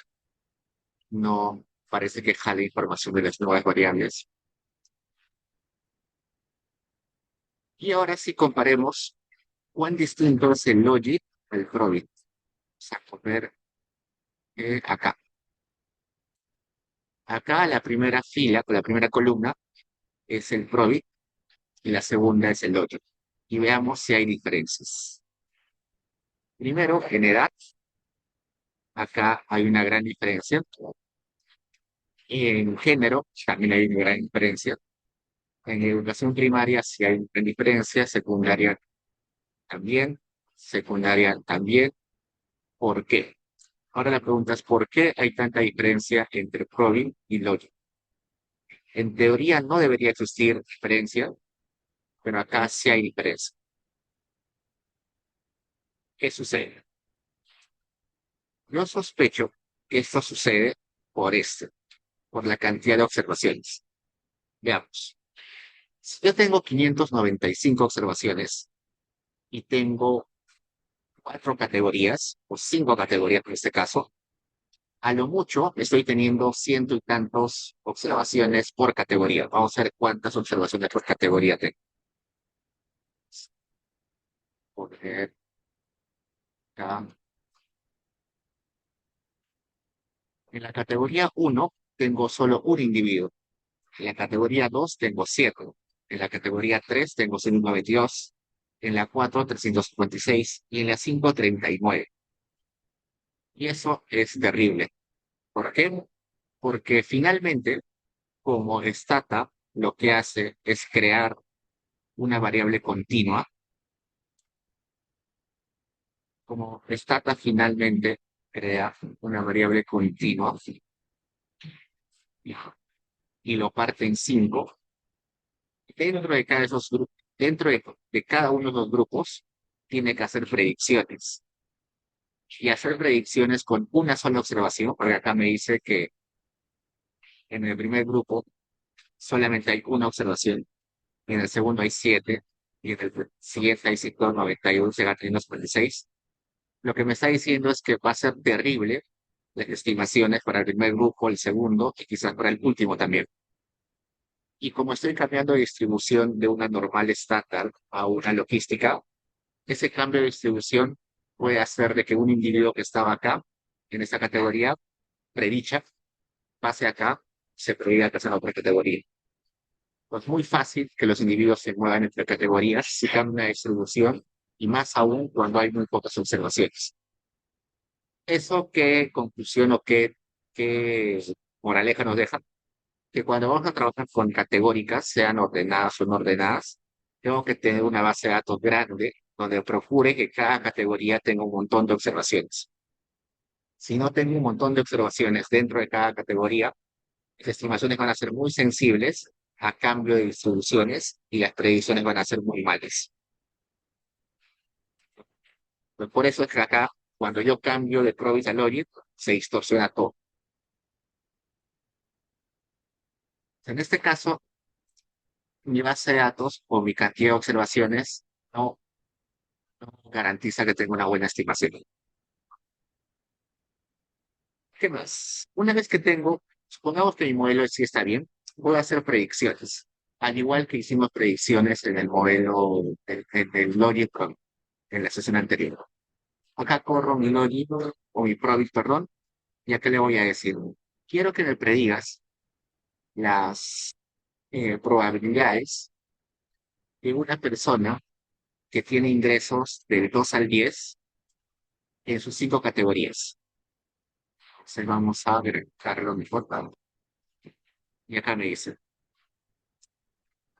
no parece que jale información de las nuevas variables. Y ahora sí comparemos cuán distinto es el logic del Probit. Vamos a poner acá. Acá la primera fila, la primera columna, es el Probit y la segunda es el Logic. Y veamos si hay diferencias. Primero, en edad, acá hay una gran diferencia. Y en género, también hay una gran diferencia. En educación primaria sí hay una gran diferencia, también, secundaria también. ¿Por qué? Ahora la pregunta es, ¿por qué hay tanta diferencia entre Probit y Logic? En teoría no debería existir diferencia, pero acá sí hay diferencia. ¿Qué sucede? Yo sospecho que esto sucede por la cantidad de observaciones. Veamos. Si yo tengo 595 observaciones y tengo cuatro categorías, o cinco categorías en este caso, a lo mucho estoy teniendo ciento y tantos observaciones por categoría. Vamos a ver cuántas observaciones por categoría tengo. Poner acá. En la categoría uno tengo solo un individuo. En la categoría 2 tengo 7. En la categoría 3 tengo 192. En la 4, 356. Y en la 5, 39. Y eso es terrible. ¿Por qué? Porque finalmente, como Stata lo que hace es crear una variable continua, como Stata finalmente crea una variable continua y y lo parte en 5, dentro de cada, esos grupos, dentro de cada uno de los grupos, tiene que hacer predicciones. Y hacer predicciones con una sola observación, porque acá me dice que en el primer grupo solamente hay una observación, en el segundo hay 7, y en el siguiente hay 191, llega a 346. Lo que me está diciendo es que va a ser terrible las estimaciones para el primer grupo, el segundo y quizás para el último también. Y como estoy cambiando de distribución de una normal estándar a una logística, ese cambio de distribución puede hacer de que un individuo que estaba acá, en esta categoría, predicha, pase acá, se prediga que en otra categoría. Pues muy fácil que los individuos se muevan entre categorías si cambia una distribución y más aún cuando hay muy pocas observaciones. ¿Eso qué conclusión o qué moraleja nos deja? Que cuando vamos a trabajar con categóricas, sean ordenadas o no ordenadas, tengo que tener una base de datos grande donde procure que cada categoría tenga un montón de observaciones. Si no tengo un montón de observaciones dentro de cada categoría, las estimaciones van a ser muy sensibles a cambio de distribuciones y las predicciones van a ser muy malas. Pues por eso es que acá, cuando yo cambio de Probit a Logit, se distorsiona todo. En este caso, mi base de datos o mi cantidad de observaciones no garantiza que tenga una buena estimación. ¿Qué más? Una vez que supongamos que mi modelo sí está bien, voy a hacer predicciones. Al igual que hicimos predicciones en el modelo, en el Logit en la sesión anterior. Acá corro mi Logit o mi Probit, perdón, y acá le voy a decir, quiero que me predigas las probabilidades de una persona que tiene ingresos del 2 al 10 en sus cinco categorías. Entonces vamos a agregarlo mejor. Y acá me dice,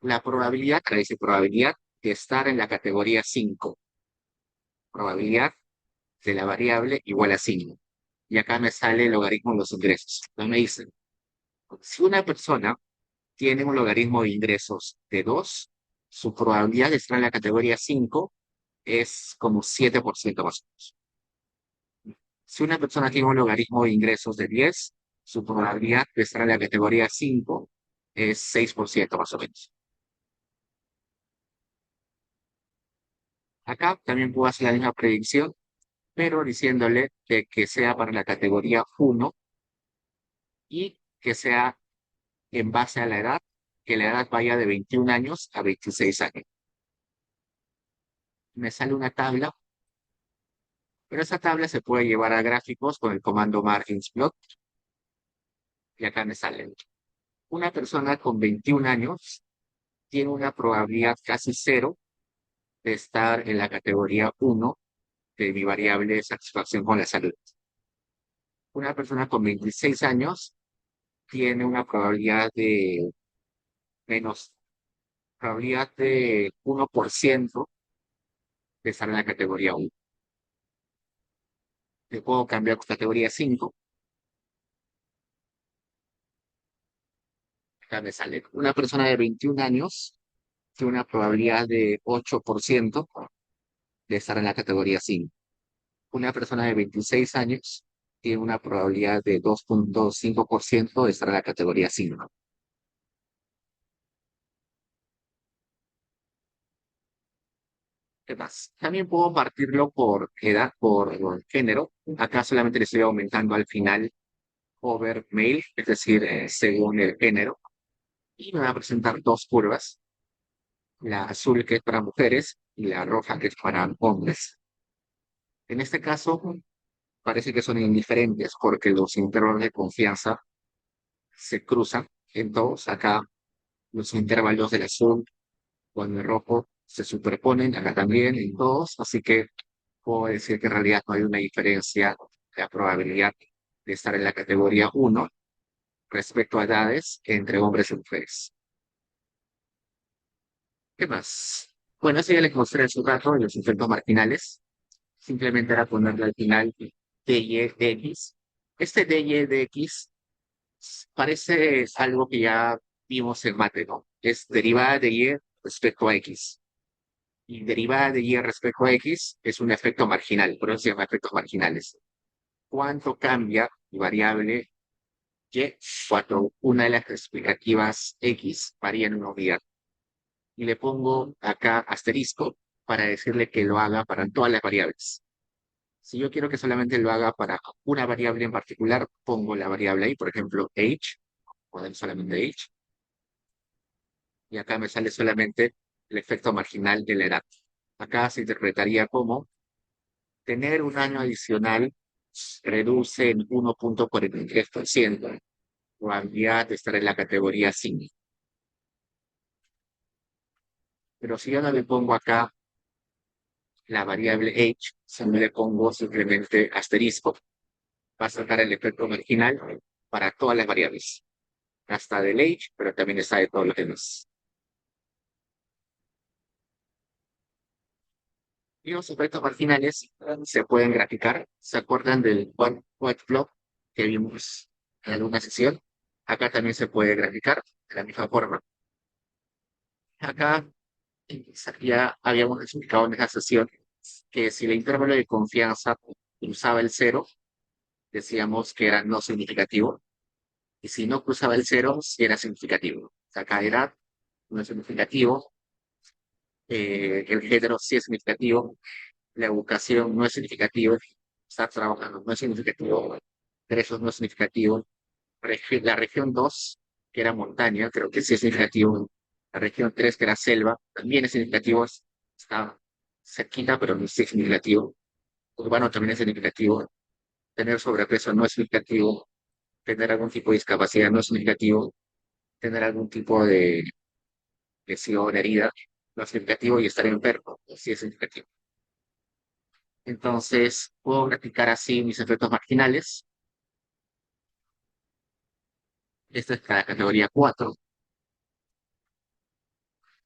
la probabilidad, acá dice probabilidad de estar en la categoría 5. Probabilidad de la variable igual a 5. Y acá me sale el logaritmo de los ingresos. Entonces me dice, si una persona tiene un logaritmo de ingresos de 2, su probabilidad de estar en la categoría 5 es como 7% más o menos. Si una persona tiene un logaritmo de ingresos de 10, su probabilidad de estar en la categoría 5 es 6% más o menos. Acá también puedo hacer la misma predicción, pero diciéndole de que sea para la categoría 1 y que sea en base a la edad, que la edad vaya de 21 años a 26 años. Me sale una tabla Pero esa tabla se puede llevar a gráficos con el comando margins plot y acá me sale. Una persona con 21 años tiene una probabilidad casi cero de estar en la categoría uno de mi variable satisfacción con la salud. Una persona con 26 años tiene una menos, probabilidad de 1% de estar en la categoría uno. Le puedo cambiar por categoría 5. Acá me sale. Una persona de 21 años tiene una probabilidad de 8% de estar en la categoría 5. Una persona de 26 años tiene una probabilidad de 2,5% de estar en la categoría 5. ¿Qué más? También puedo partirlo por edad, por género. Acá solamente le estoy aumentando al final over male, es decir, según el género. Y me va a presentar dos curvas, la azul que es para mujeres y la roja que es para hombres. En este caso, parece que son indiferentes porque los intervalos de confianza se cruzan en todos. Acá los intervalos del azul con el rojo se superponen, acá también en todos, así que puedo decir que en realidad no hay una diferencia de la probabilidad de estar en la categoría uno respecto a edades entre hombres y mujeres. ¿Qué más? Bueno, eso ya les mostré hace un rato en los efectos marginales. Simplemente era ponerle al final dy de x. Este dy de x parece algo que ya vimos en mate, ¿no? Es derivada de y respecto a x. Y derivada de y respecto a x es un efecto marginal, por eso se llama efectos marginales. ¿Cuánto cambia mi variable y cuando una de las explicativas x varía en una unidad? Y le pongo acá asterisco para decirle que lo haga para todas las variables. Si yo quiero que solamente lo haga para una variable en particular, pongo la variable ahí, por ejemplo, age, poner solamente age, y acá me sale solamente el efecto marginal de la edad. Acá se interpretaría como tener un año adicional reduce en 1,43% probabilidad de estar en la categoría 5. Pero si yo no le pongo acá la variable age, si no le pongo simplemente asterisco, va a sacar el efecto marginal para todas las variables, hasta del age, pero también está de todos los demás. Y los efectos marginales se pueden graficar. ¿Se acuerdan del white plot que vimos en alguna sesión? Acá también se puede graficar de la misma forma. Acá ya habíamos explicado en esa sesión que si el intervalo de confianza cruzaba el cero, decíamos que era no significativo, y si no cruzaba el cero, sí era significativo. O sea, acá era no es significativo, el género sí es significativo, la educación no es significativo, estar trabajando no es significativo, ingresos no es significativo, la región 2 que era montaña, creo que sí es significativo, la región 3 que era selva, también es significativo, está cerquita, pero no es significativo, urbano también es significativo, tener sobrepeso no es significativo, tener algún tipo de discapacidad no es significativo, tener algún tipo de lesión, herida, no es significativo y estar enfermo, sí es significativo. Entonces, puedo graficar así mis efectos marginales. Esta es la categoría 4.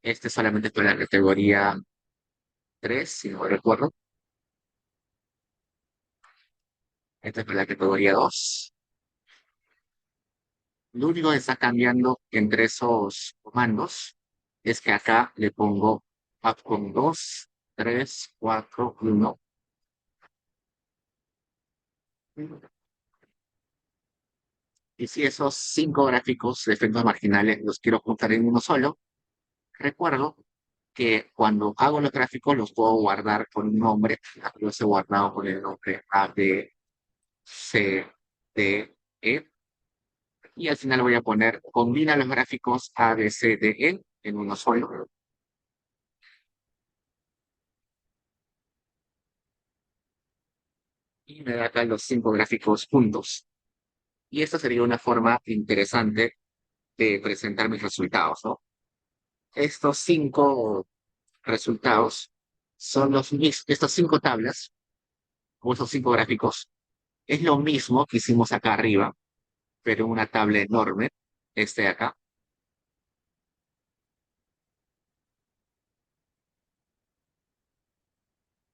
Este solamente es para la categoría 3, si no recuerdo. Esta es para la categoría 2. Lo único que está cambiando entre esos comandos es que acá le pongo up con 2, 3, 4, 1. Y si esos 5 gráficos de efectos marginales los quiero juntar en uno solo, recuerdo que cuando hago los gráficos los puedo guardar con un nombre. Los he guardado con el nombre A, B, C, D, E. Y al final voy a poner, combina los gráficos A, B, C, D, E en uno solo. y me da acá los 5 gráficos juntos. Y esta sería una forma interesante de presentar mis resultados, ¿no? Estos 5 resultados son estas 5 tablas, o estos 5 gráficos, es lo mismo que hicimos acá arriba, pero en una tabla enorme, este de acá.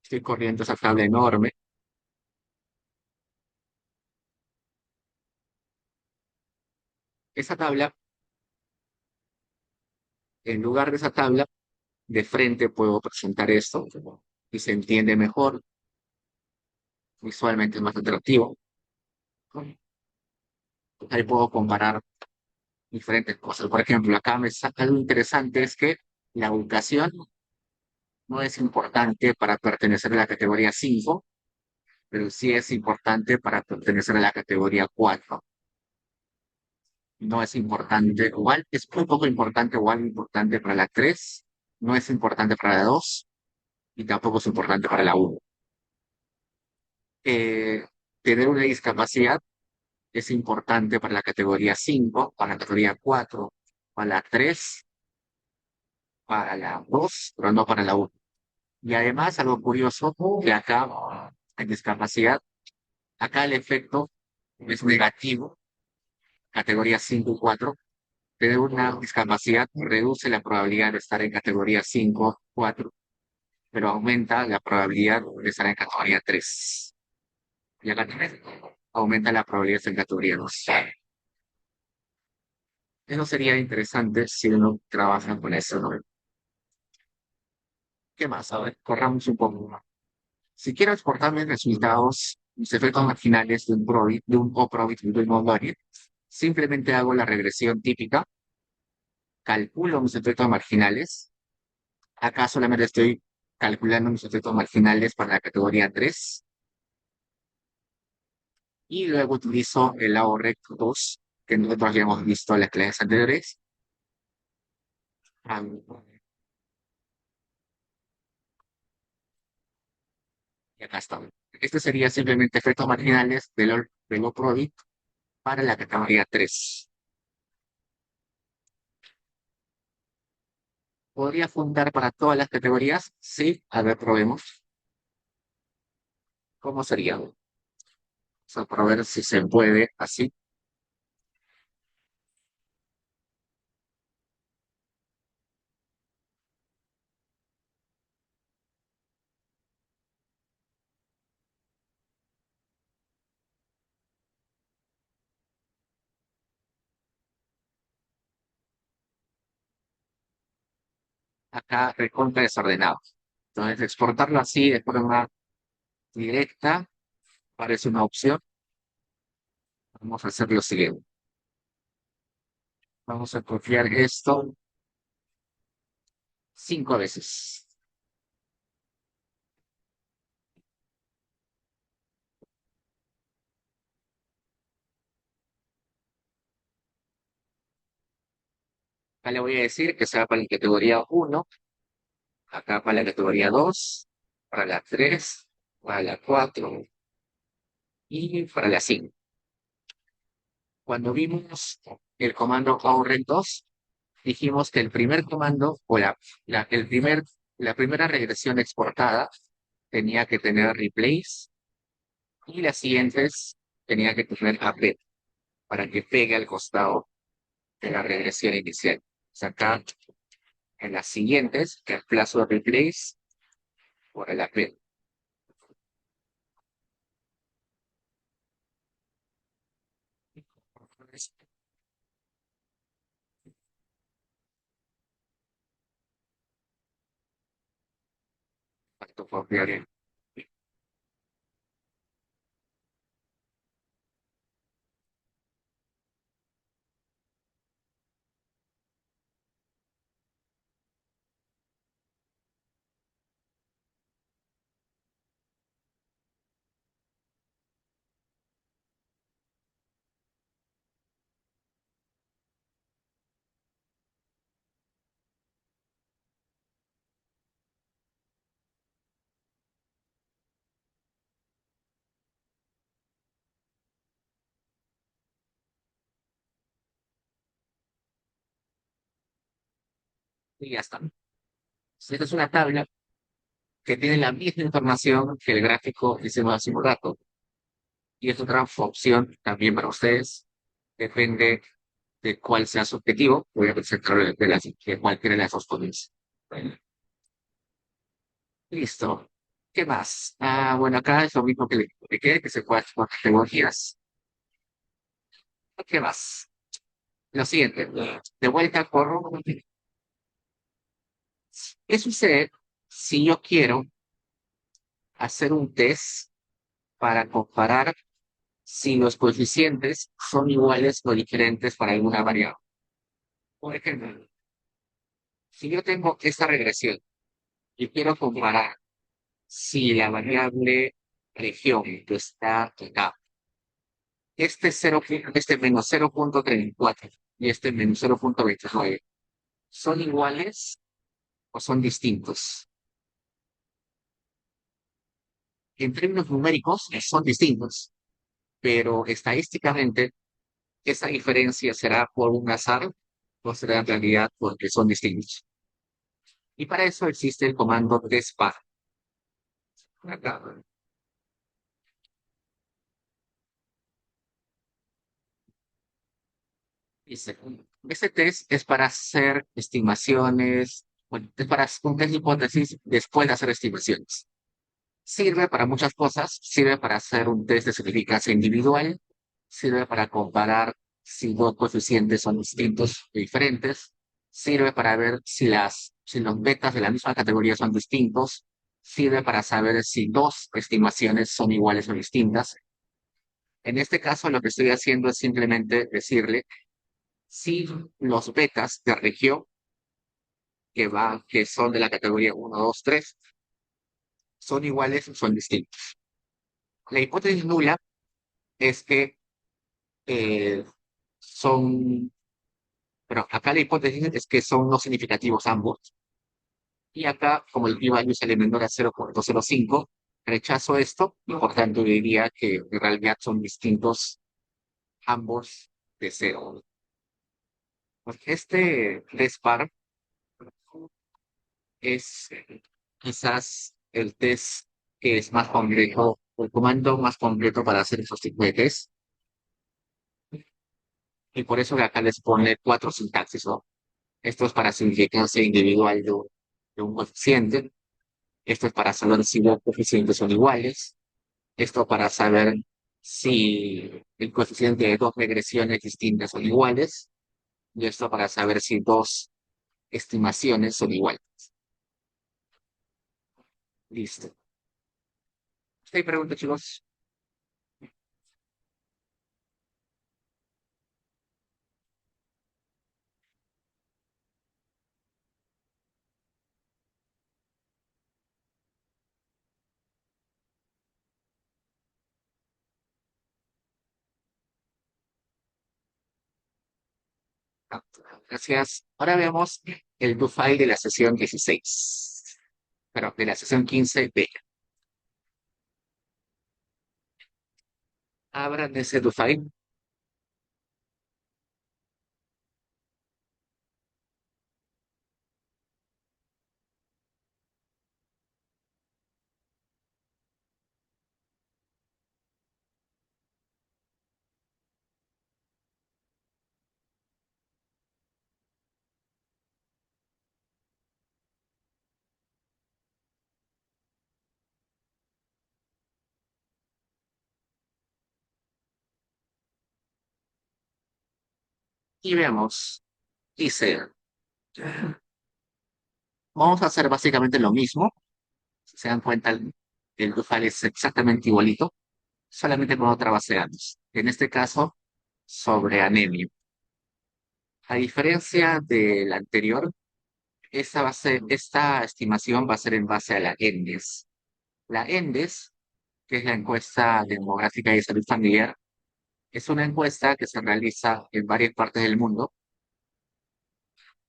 Estoy corriendo esa tabla enorme. Esa tabla, en lugar de esa tabla, de frente puedo presentar esto y se entiende mejor, visualmente es más atractivo. Ahí puedo comparar diferentes cosas. Por ejemplo, acá me saca algo interesante, es que la ubicación no es importante para pertenecer a la categoría 5, pero sí es importante para pertenecer a la categoría 4. No es importante, igual es muy poco importante o algo importante para la 3, no es importante para la 2 y tampoco es importante para la 1. Eh, Tener una discapacidad es importante para la categoría 5, para la categoría 4, para la 3, para la 2, pero no para la 1. Y además, algo curioso, que acá en discapacidad, acá el efecto es negativo, categoría 5 y 4. Tener una discapacidad reduce la probabilidad de estar en categoría 5, 4, pero aumenta la probabilidad de estar en categoría 3. Y acá también aumenta la probabilidad de estar en categoría 2. Eso sería interesante si uno trabaja con eso, ¿no? ¿Qué más? A ver, corramos un poco. Si quiero exportar mis resultados, mis efectos marginales de un coprobit y de un monodit, simplemente hago la regresión típica, calculo mis efectos marginales. Acá solamente estoy calculando mis efectos marginales para la categoría 3 y luego utilizo el lado recto 2 que nosotros habíamos visto en las clases anteriores. Ah, y acá está. Este sería simplemente efectos marginales del coprobit para la categoría 3. ¿Podría fundar para todas las categorías? Sí. A ver, probemos. ¿Cómo sería? O sea, para ver si se puede así. Acá recontra desordenado. Entonces, exportarlo así de forma directa parece una opción. Vamos a hacer lo siguiente. Vamos a copiar esto 5 veces. Acá le voy a decir que sea para la categoría 1, acá para la categoría 2, para la 3, para la 4 y para la 5. Cuando vimos el comando ahorren2, dijimos que el primer comando o la primera regresión exportada tenía que tener replace y las siguientes tenía que tener append para que pegue al costado de la regresión inicial. O sea, acá en las siguientes reemplazo el replace por el append. Esto fue bien. y ya está. Esta es una tabla que tiene la misma información que el gráfico que hicimos hace un rato. Y es otra opción también para ustedes. Depende de cuál sea su objetivo. Voy a presentar de cualquiera de las dos ponencias. Bueno, listo. ¿Qué más? Bueno, acá es lo mismo que le expliqué, que se puede hacer por categorías. ¿Qué más? Lo siguiente, de vuelta corro. ¿Qué sucede si yo quiero hacer un test para comparar si los coeficientes son iguales o diferentes para alguna variable? Por ejemplo, si yo tengo esta regresión y quiero comparar si la variable región que está acá, este menos 0,34 y este menos 0,29, ¿son iguales o son distintos? En términos numéricos son distintos, pero estadísticamente esa diferencia será por un azar o será en realidad porque son distintos. Y para eso existe el comando despar. Acá. Dice, este test es para hacer estimaciones, bueno, es para un test de hipótesis después de hacer estimaciones. Sirve para muchas cosas, sirve para hacer un test de significancia individual, sirve para comparar si dos coeficientes son distintos o diferentes, sirve para ver si los betas de la misma categoría son distintos, sirve para saber si dos estimaciones son iguales o distintas. En este caso, lo que estoy haciendo es simplemente decirle si los betas de región que son de la categoría uno, 2, 3 son iguales o son distintos. La hipótesis nula es que eh, son, pero acá la hipótesis es que son no significativos ambos. Y acá, como el p-value sale menor a 0,05, rechazo esto y por tanto diría que en realidad son distintos ambos de cero. Porque este dispar es quizás el test que es más complejo, el comando más completo para hacer esos tipos de test. Y por eso que acá les pone cuatro sintaxis, ¿no? Esto es para significancia individual de un coeficiente. Esto es para saber si los coeficientes son iguales. Esto para saber si el coeficiente de dos regresiones distintas son iguales. Y esto para saber si dos estimaciones son iguales. Listo. ¿Hay preguntas, chicos? No. Gracias. Ahora vemos el do file de la sesión 16. Pero de la sesión 15B. Abran ese do file y vemos. Dice, vamos a hacer básicamente lo mismo. Si se dan cuenta, el do file es exactamente igualito, solamente con otra base de datos. En este caso, sobre anemia. A diferencia del anterior, esta estimación va a ser en base a la ENDES. La ENDES, que es la encuesta demográfica y de salud familiar, es una encuesta que se realiza en varias partes del mundo,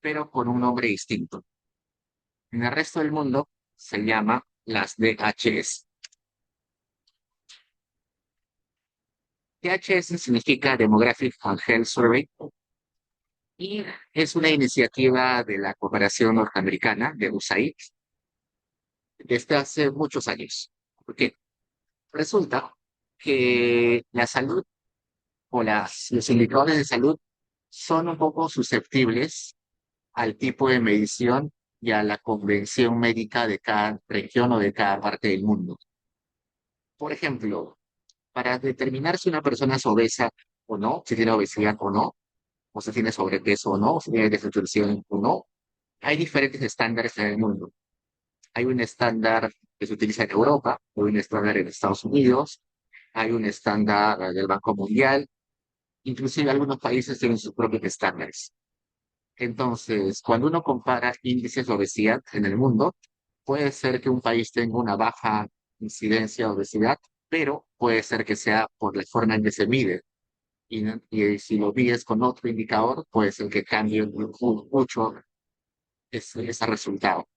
pero con un nombre distinto. En el resto del mundo se llama las DHS. DHS significa Demographic and Health Survey Y es una iniciativa de la cooperación norteamericana, de USAID, desde hace muchos años. Porque resulta que la salud o los indicadores de salud son un poco susceptibles al tipo de medición y a la convención médica de cada región o de cada parte del mundo. Por ejemplo, para determinar si una persona es obesa o no, si tiene obesidad o no, o si tiene sobrepeso o no, si tiene desnutrición o no, hay diferentes estándares en el mundo. Hay un estándar que se utiliza en Europa, hay un estándar en Estados Unidos, hay un estándar del Banco Mundial, inclusive algunos países tienen sus propios estándares. Entonces, cuando uno compara índices de obesidad en el mundo, puede ser que un país tenga una baja incidencia de obesidad, pero puede ser que sea por la forma en que se mide. Y si lo mides con otro indicador, puede ser que cambie mucho ese resultado.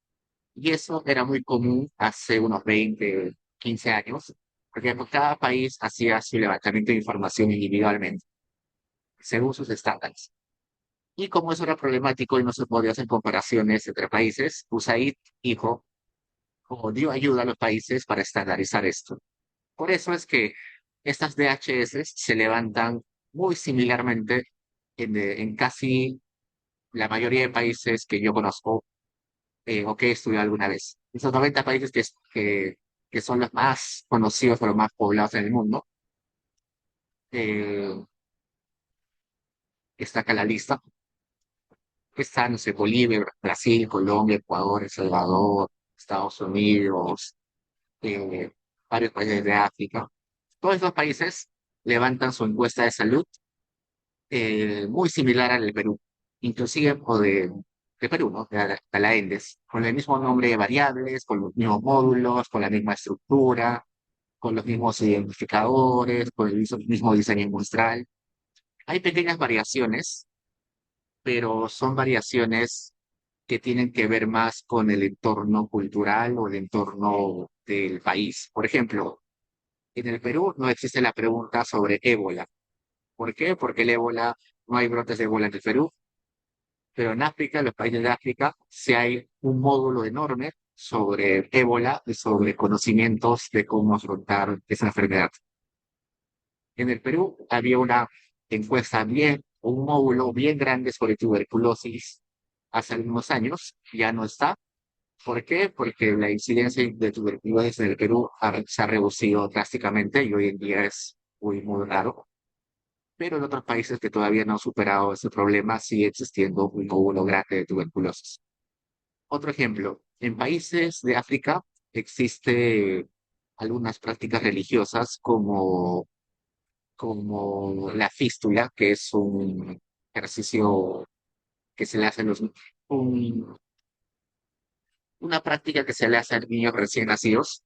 Y eso era muy común hace unos 20, 15 años, porque pues, cada país hacía su levantamiento de información individualmente, según sus estándares. Y como eso era problemático y no se podía hacer comparaciones entre países, USAID dijo o dio ayuda a los países para estandarizar esto. Por eso es que estas DHS se levantan muy similarmente en casi la mayoría de países que yo conozco o que he estudiado alguna vez. Esos 90 países que son los más conocidos o los más poblados en el mundo, eh, está acá la lista. Están, no sé, Bolivia, Brasil, Colombia, Ecuador, El Salvador, Estados Unidos, eh, varios países de África. Todos esos países levantan su encuesta de salud muy similar al del Perú, inclusive o de Perú, ¿no? De la ENDES, con el mismo nombre de variables, con los mismos módulos, con la misma estructura, con los mismos identificadores, con el mismo diseño muestral. Hay pequeñas variaciones, pero son variaciones que tienen que ver más con el entorno cultural o el entorno del país. Por ejemplo, en el Perú no existe la pregunta sobre ébola. ¿Por qué? Porque el ébola, no hay brotes de ébola en el Perú, pero en África, en los países de África, sí hay un módulo enorme sobre ébola y sobre conocimientos de cómo afrontar esa enfermedad. En el Perú había una encuesta bien, un módulo bien grande sobre tuberculosis hace algunos años, ya no está. ¿Por qué? Porque la incidencia de tuberculosis en el Perú se ha reducido drásticamente y hoy en día es muy, muy raro. Pero en otros países que todavía no han superado ese problema sigue existiendo un módulo grande de tuberculosis. Otro ejemplo, en países de África existe algunas prácticas religiosas como la fístula, que es un ejercicio que se le hace a un- una práctica que se le hace a niños recién nacidos,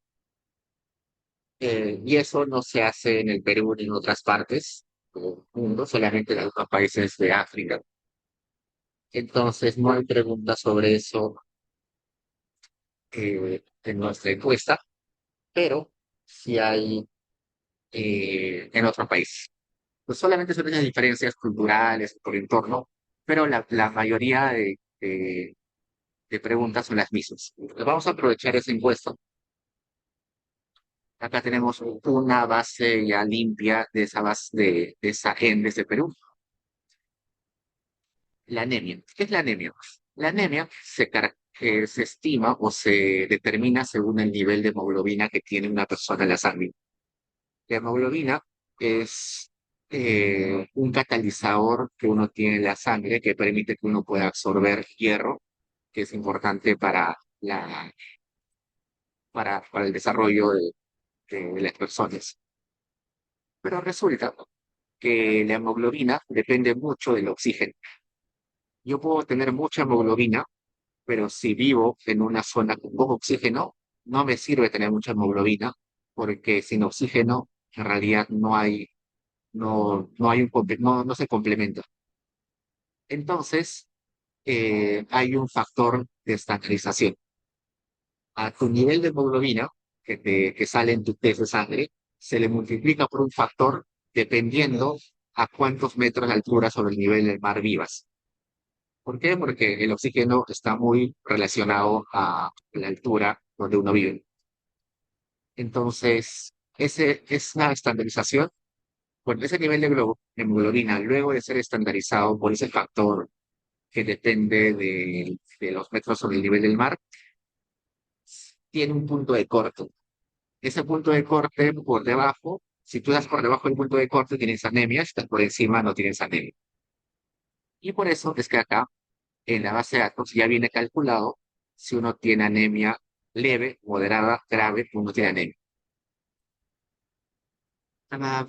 y eso no se hace en el Perú ni en otras partes del mundo, solamente en algunos países de África. Entonces, no hay preguntas sobre eso en nuestra encuesta, pero sí hay en otros países. Pues solamente son esas diferencias culturales por entorno, pero la mayoría de preguntas son las mismas. Vamos a aprovechar esa encuesta. Acá tenemos una base ya limpia de esa base de esa gen de ese Perú. La anemia. ¿Qué es la anemia? La anemia se estima o se determina según el nivel de hemoglobina que tiene una persona en la sangre. La hemoglobina es un catalizador que uno tiene en la sangre que permite que uno pueda absorber hierro, que es importante para el desarrollo de las personas. Pero resulta que la hemoglobina depende mucho del oxígeno. Yo puedo tener mucha hemoglobina, pero si vivo en una zona con poco oxígeno, no me sirve tener mucha hemoglobina, porque sin oxígeno en realidad no hay no se complementa. Entonces, hay un factor de estandarización. A tu nivel de hemoglobina que sale en tu test de sangre, se le multiplica por un factor dependiendo a cuántos metros de altura sobre el nivel del mar vivas. ¿Por qué? Porque el oxígeno está muy relacionado a la altura donde uno vive. Entonces, ese es una estandarización. Bueno, ese nivel de hemoglobina, luego de ser estandarizado por ese factor que depende de los metros sobre el nivel del mar, tiene un punto de corte. Ese punto de corte por debajo, si tú estás por debajo del punto de corte, tienes anemia, si estás por encima, no tienes anemia. Y por eso es que acá, en la base de datos, ya viene calculado si uno tiene anemia leve, moderada, grave, o no tiene anemia.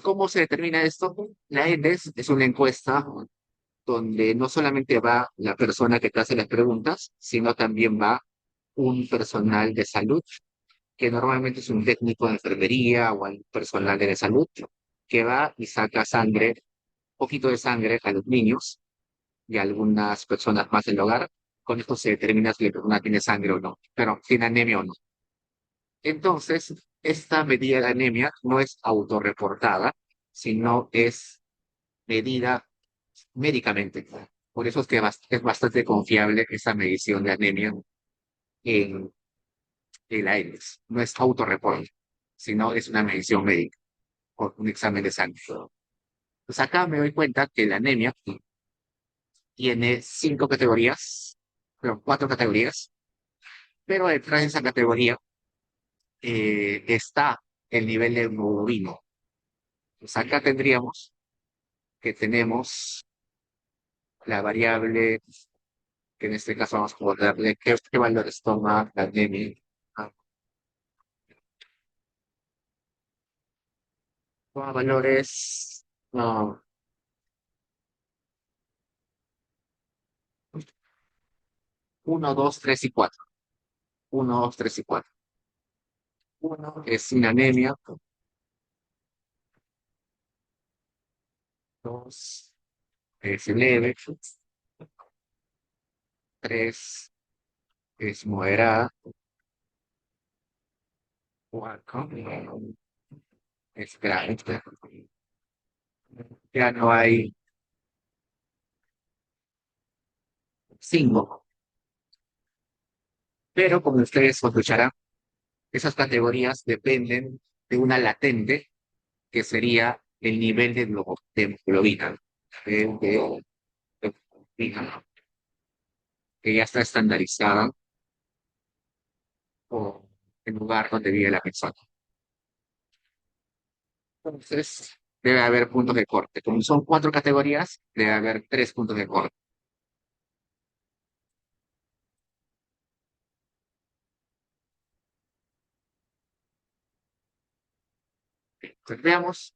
¿Cómo se determina esto? La ENDES es una encuesta donde no solamente va la persona que te hace las preguntas, sino también va un personal de salud, que normalmente es un técnico de enfermería o un personal de salud, que va y saca sangre, poquito de sangre a los niños y a algunas personas más del hogar. Con esto se determina si la persona tiene sangre o no, pero tiene anemia o no. Entonces, esta medida de anemia no es autorreportada, sino es medida médicamente. Por eso es que es bastante confiable esa medición de anemia en el AELES. No es autorreporte, sino es una medición médica o un examen de sangre. Pues acá me doy cuenta que la anemia tiene cinco categorías, pero cuatro categorías, pero detrás de esa categoría está el nivel de hemoglobina. Pues acá tendríamos que tenemos la variable, que en este caso vamos a darle qué valores toma la anemia. Ah, toma valores, no, 1, 2, 3 y 4. 1, 2, 3 y 4. 1 es una anemia, 2 es leve, 3 es moderada, 4 es grave. Ya no hay 5, pero como ustedes escucharán, esas categorías dependen de una latente que sería el nivel de hemoglobina, de hemoglobina, que ya está estandarizada por el lugar donde vive la persona. Entonces, debe haber puntos de corte. Como son cuatro categorías, debe haber tres puntos de corte. Entonces, veamos,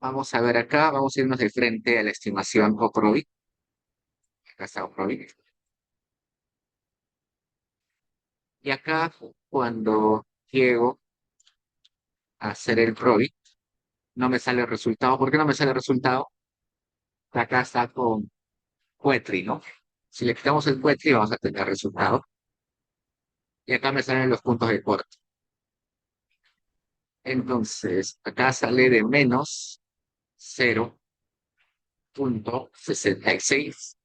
vamos a ver acá, vamos a irnos de frente a la estimación OPROVIC. Acá está OPROVIC. Y acá, cuando llego a hacer el PROVIC, no me sale el resultado. ¿Por qué no me sale el resultado? Acá está con Poetry, ¿no? Si le quitamos el Poetry, vamos a tener resultado. Y acá me salen los puntos de corte. Entonces, acá sale de menos 0,66.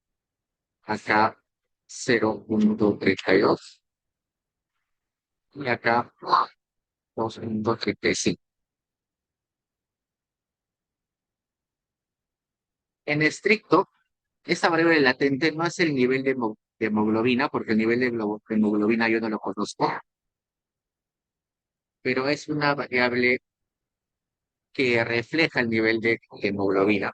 Acá 0,32. Y acá 2,35. En estricto, esta variable latente no es el nivel de hemoglobina, porque el nivel de hemoglobina yo no lo conozco, pero es una variable que refleja el nivel de hemoglobina,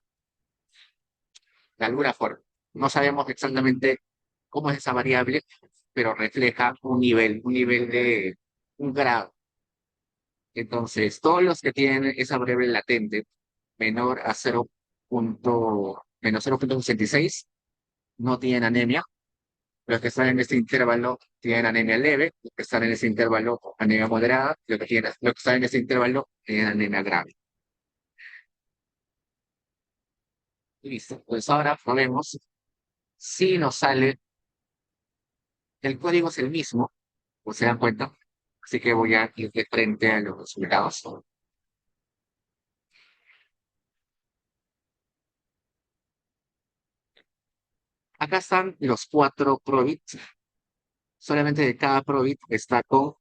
de alguna forma. No sabemos exactamente cómo es esa variable, pero refleja un nivel de un grado. Entonces, todos los que tienen esa variable latente menor a 0,66 no tienen anemia. Los que están en este intervalo tienen anemia leve, los que están en ese intervalo anemia moderada, los que están en ese intervalo tienen anemia grave. Y listo. Pues ahora probemos si nos sale, el código es el mismo, ¿o se dan cuenta? Así que voy a ir de frente a los resultados. Acá están los cuatro probit, solamente de cada probit está con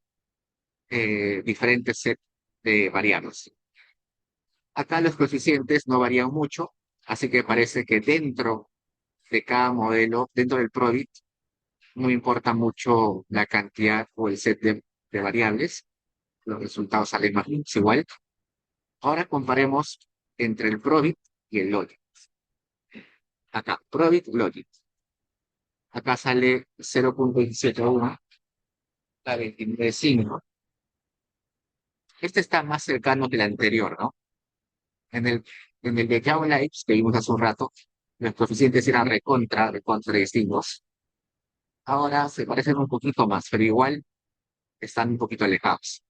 diferentes set de variables. Acá los coeficientes no varían mucho, así que parece que dentro de cada modelo, dentro del probit, no importa mucho la cantidad o el set de variables, los resultados salen más o menos igual. Ahora comparemos entre el probit y el logit. Acá, probit, logit. Acá sale 0.271, la 29.5. Este está más cercano que el anterior, ¿no? En el, en el de Java Lives que vimos hace un rato, los coeficientes eran recontra distintos. Ahora se parecen un poquito más, pero igual están un poquito alejados.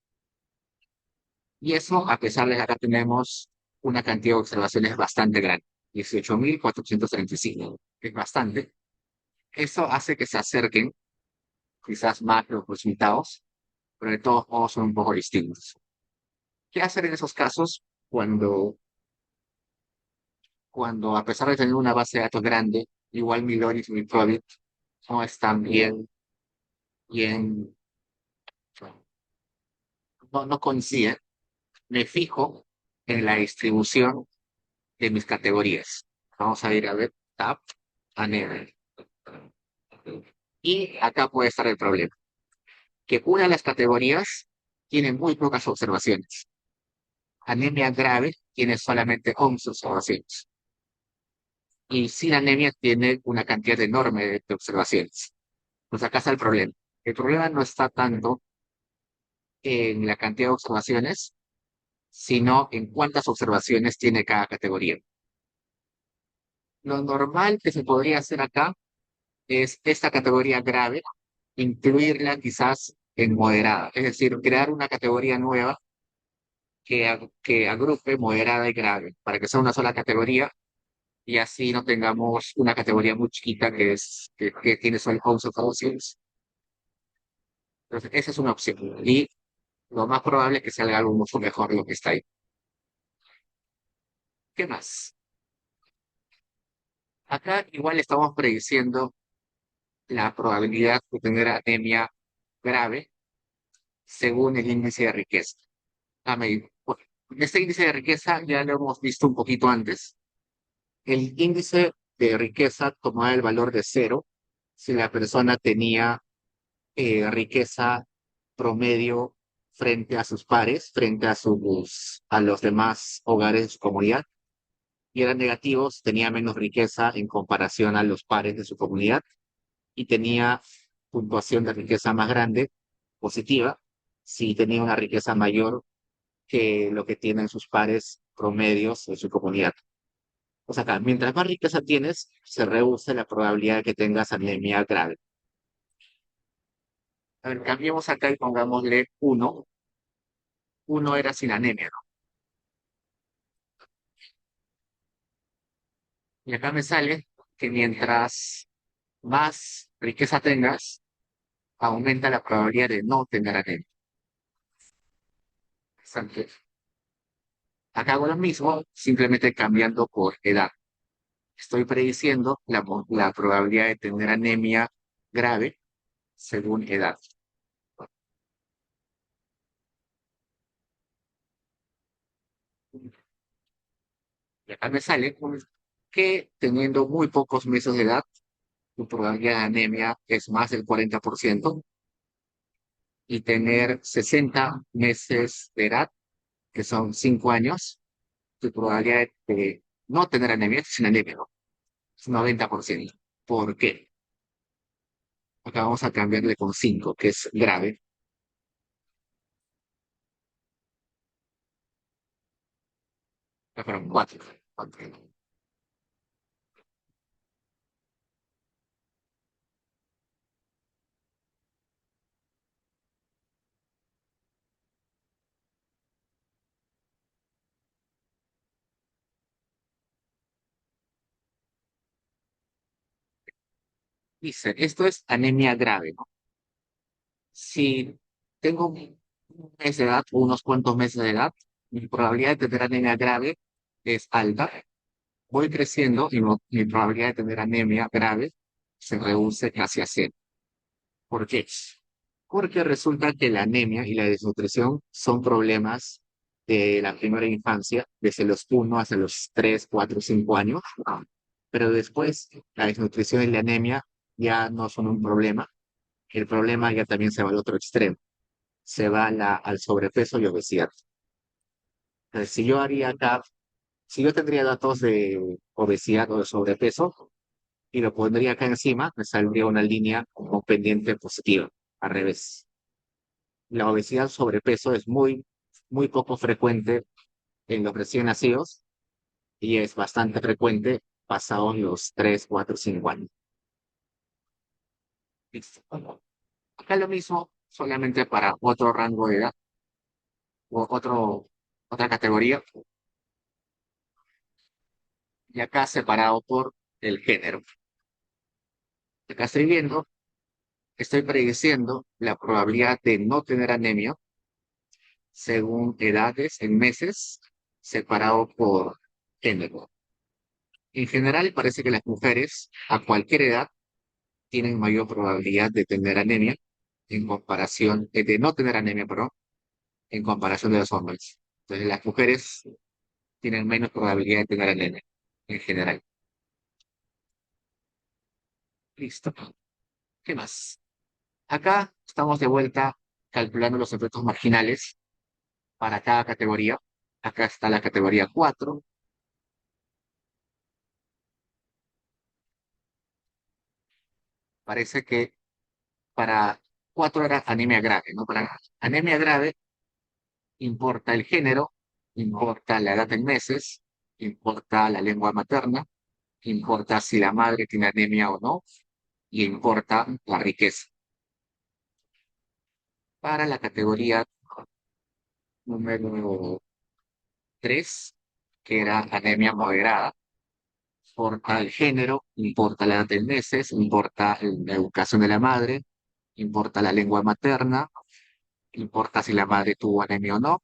Y eso, a pesar de que acá tenemos una cantidad de observaciones bastante grande, 18.435. Es bastante. Eso hace que se acerquen quizás más los resultados, pero de todos modos son un poco distintos. ¿Qué hacer en esos casos cuando a pesar de tener una base de datos grande, igual mi logit y mi probit no están bien, no coinciden? Me fijo en la distribución de mis categorías. Vamos a ir a ver tab, anemia. Y acá puede estar el problema, que una de las categorías tiene muy pocas observaciones. Anemia grave tiene solamente 11 observaciones. Y sin anemia tiene una cantidad enorme de observaciones. Pues acá está el problema. El problema no está tanto en la cantidad de observaciones, sino en cuántas observaciones tiene cada categoría. Lo normal que se podría hacer acá es esta categoría grave, incluirla quizás en moderada, es decir, crear una categoría nueva que agrupe moderada y grave, para que sea una sola categoría y así no tengamos una categoría muy chiquita que tiene solo 11 observaciones. Entonces, esa es una opción. Y lo más probable es que salga algo mucho mejor de lo que está ahí. ¿Qué más? Acá igual estamos prediciendo la probabilidad de tener anemia grave según el índice de riqueza. Bueno, este índice de riqueza ya lo hemos visto un poquito antes. El índice de riqueza tomaba el valor de cero si la persona tenía riqueza promedio frente a sus pares, frente a los demás hogares de su comunidad, y eran negativos, tenía menos riqueza en comparación a los pares de su comunidad y tenía puntuación de riqueza más grande, positiva, si tenía una riqueza mayor que lo que tienen sus pares promedios de su comunidad. O sea, acá, mientras más riqueza tienes, se reduce la probabilidad de que tengas anemia grave. A ver, cambiemos acá y pongámosle uno. Uno era sin anemia, ¿no? Y acá me sale que mientras más riqueza tengas, aumenta la probabilidad de no tener anemia. Exacto. Acá hago lo mismo, simplemente cambiando por edad. Estoy prediciendo la probabilidad de tener anemia grave según edad. Y acá me sale que teniendo muy pocos meses de edad, tu probabilidad de anemia es más del 40% y tener 60 meses de edad, que son 5 años, tu probabilidad de no tener anemia es sin anemia, ¿no? Es 90%. ¿Por qué? Acá vamos a cambiarle con 5, que es grave. Acá fueron 4. Dice, esto es anemia grave, ¿no? Si tengo un mes de edad o unos cuantos meses de edad, mi probabilidad de tener anemia grave es alta. Voy creciendo y mi probabilidad de tener anemia grave se reduce casi a cero. ¿Por qué? Porque resulta que la anemia y la desnutrición son problemas de la primera infancia, desde los 1 hasta los 3, 4, 5 años, pero después la desnutrición y la anemia ya no son un problema. El problema ya también se va al otro extremo, se va al sobrepeso y obesidad. Entonces, si yo haría acá, si yo tendría datos de obesidad o de sobrepeso y lo pondría acá encima, me saldría una línea como pendiente positiva, al revés. La obesidad sobrepeso es muy poco frecuente en los recién nacidos y es bastante frecuente pasados los 3, 4, 5 años. Listo. Acá lo mismo, solamente para otro rango de edad o otra categoría, y acá separado por el género. Acá estoy viendo, estoy prediciendo la probabilidad de no tener anemia según edades en meses, separado por género. En general, parece que las mujeres a cualquier edad tienen mayor probabilidad de tener anemia en comparación, de no tener anemia, perdón, en comparación de los hombres. Entonces, las mujeres tienen menos probabilidad de tener anemia en general. Listo. ¿Qué más? Acá estamos de vuelta calculando los efectos marginales para cada categoría. Acá está la categoría 4. Parece que para 4 era anemia grave, ¿no? Para anemia grave importa el género, importa la edad en meses, importa la lengua materna, importa si la madre tiene anemia o no, y importa la riqueza. Para la categoría número 3, que era anemia moderada, importa el género, importa la edad en meses, importa la educación de la madre, importa la lengua materna, importa si la madre tuvo anemia o no,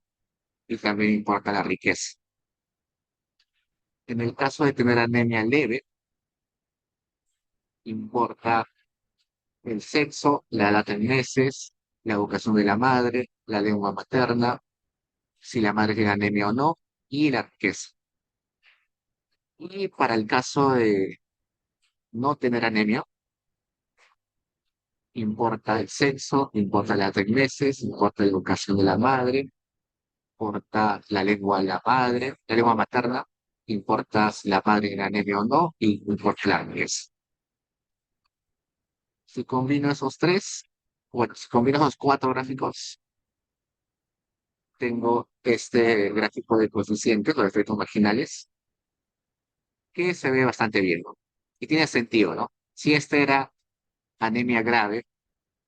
y también importa la riqueza. En el caso de tener anemia leve, importa el sexo, la edad en meses, la educación de la madre, la lengua materna, si la madre tiene anemia o no, y la riqueza. Y para el caso de no tener anemia, importa el sexo, importa la edad en meses, importa la educación de la madre, importa la lengua de la madre, la lengua materna, importa si la madre tiene anemia o no, y importa la riqueza. Si combino esos tres, bueno, si combino esos cuatro gráficos, tengo este gráfico de coeficientes, los efectos marginales, que se ve bastante bien, ¿no? Y tiene sentido, ¿no? Si este era anemia grave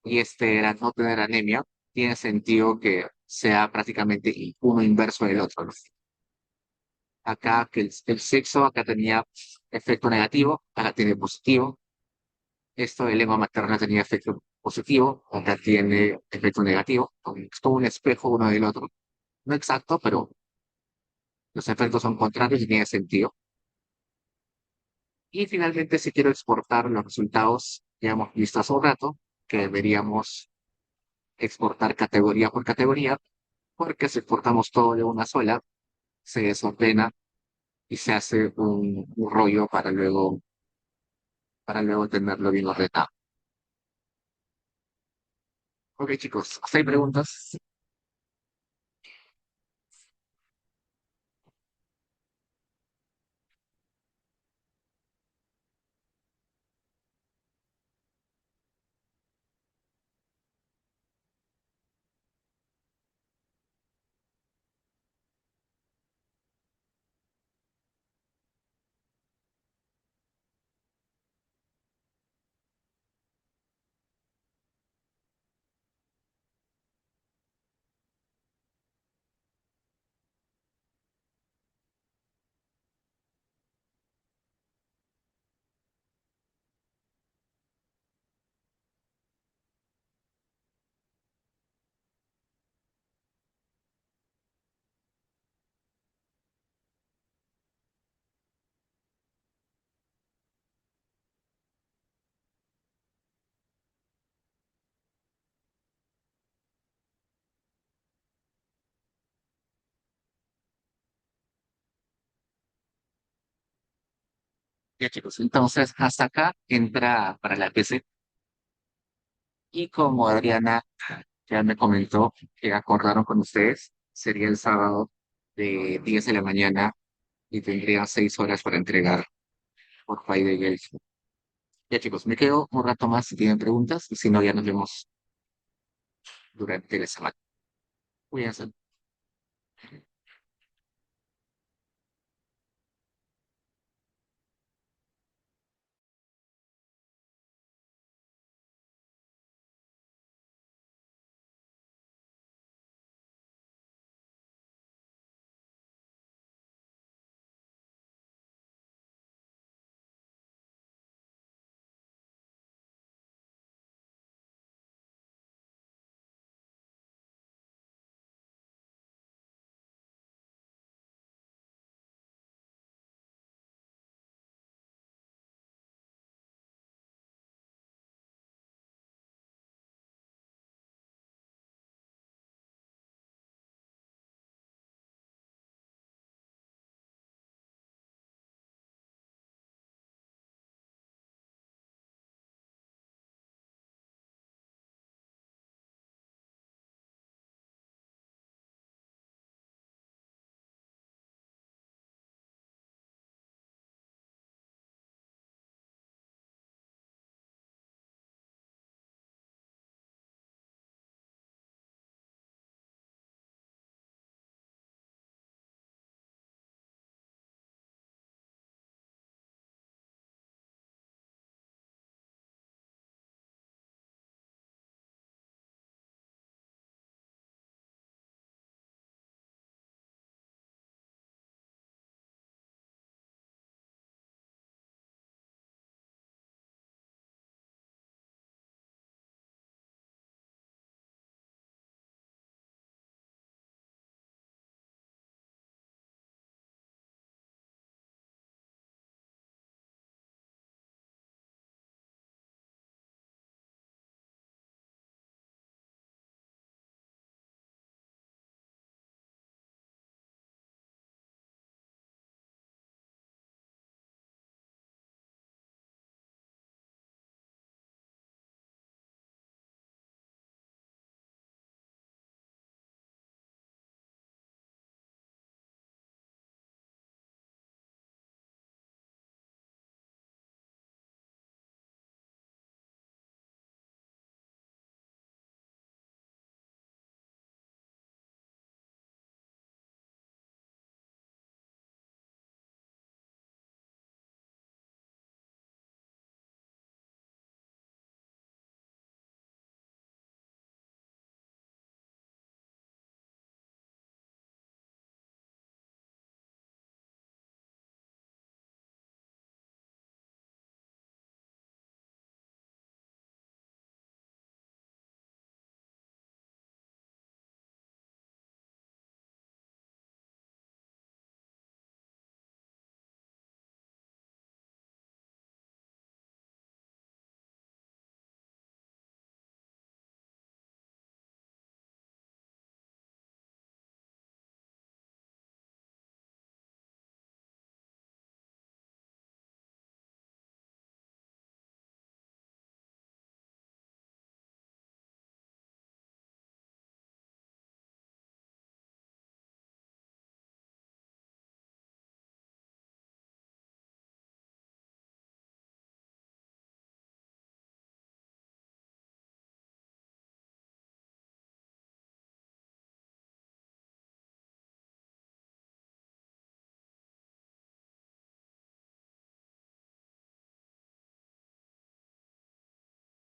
y este era no tener anemia, tiene sentido que sea prácticamente uno inverso del otro, ¿no? Acá que el sexo, acá tenía efecto negativo, acá tiene positivo. Esto de lengua materna tenía efecto positivo, acá tiene efecto negativo. Es como un espejo uno del otro. No exacto, pero los efectos son contrarios y tiene sentido. Y finalmente, si quiero exportar los resultados que hemos visto hace un rato, que deberíamos exportar categoría por categoría, porque si exportamos todo de una sola, se desordena y se hace un rollo para luego tenerlo bien ordenado. Ok, chicos, ¿hay preguntas? Ya chicos, entonces hasta acá entra para la PC y como Adriana ya me comentó que acordaron con ustedes, sería el sábado de 10 de la mañana y tendría 6 horas para entregar por Friday Games. Ya chicos, me quedo un rato más si tienen preguntas y si no ya nos vemos durante la semana. Cuídense.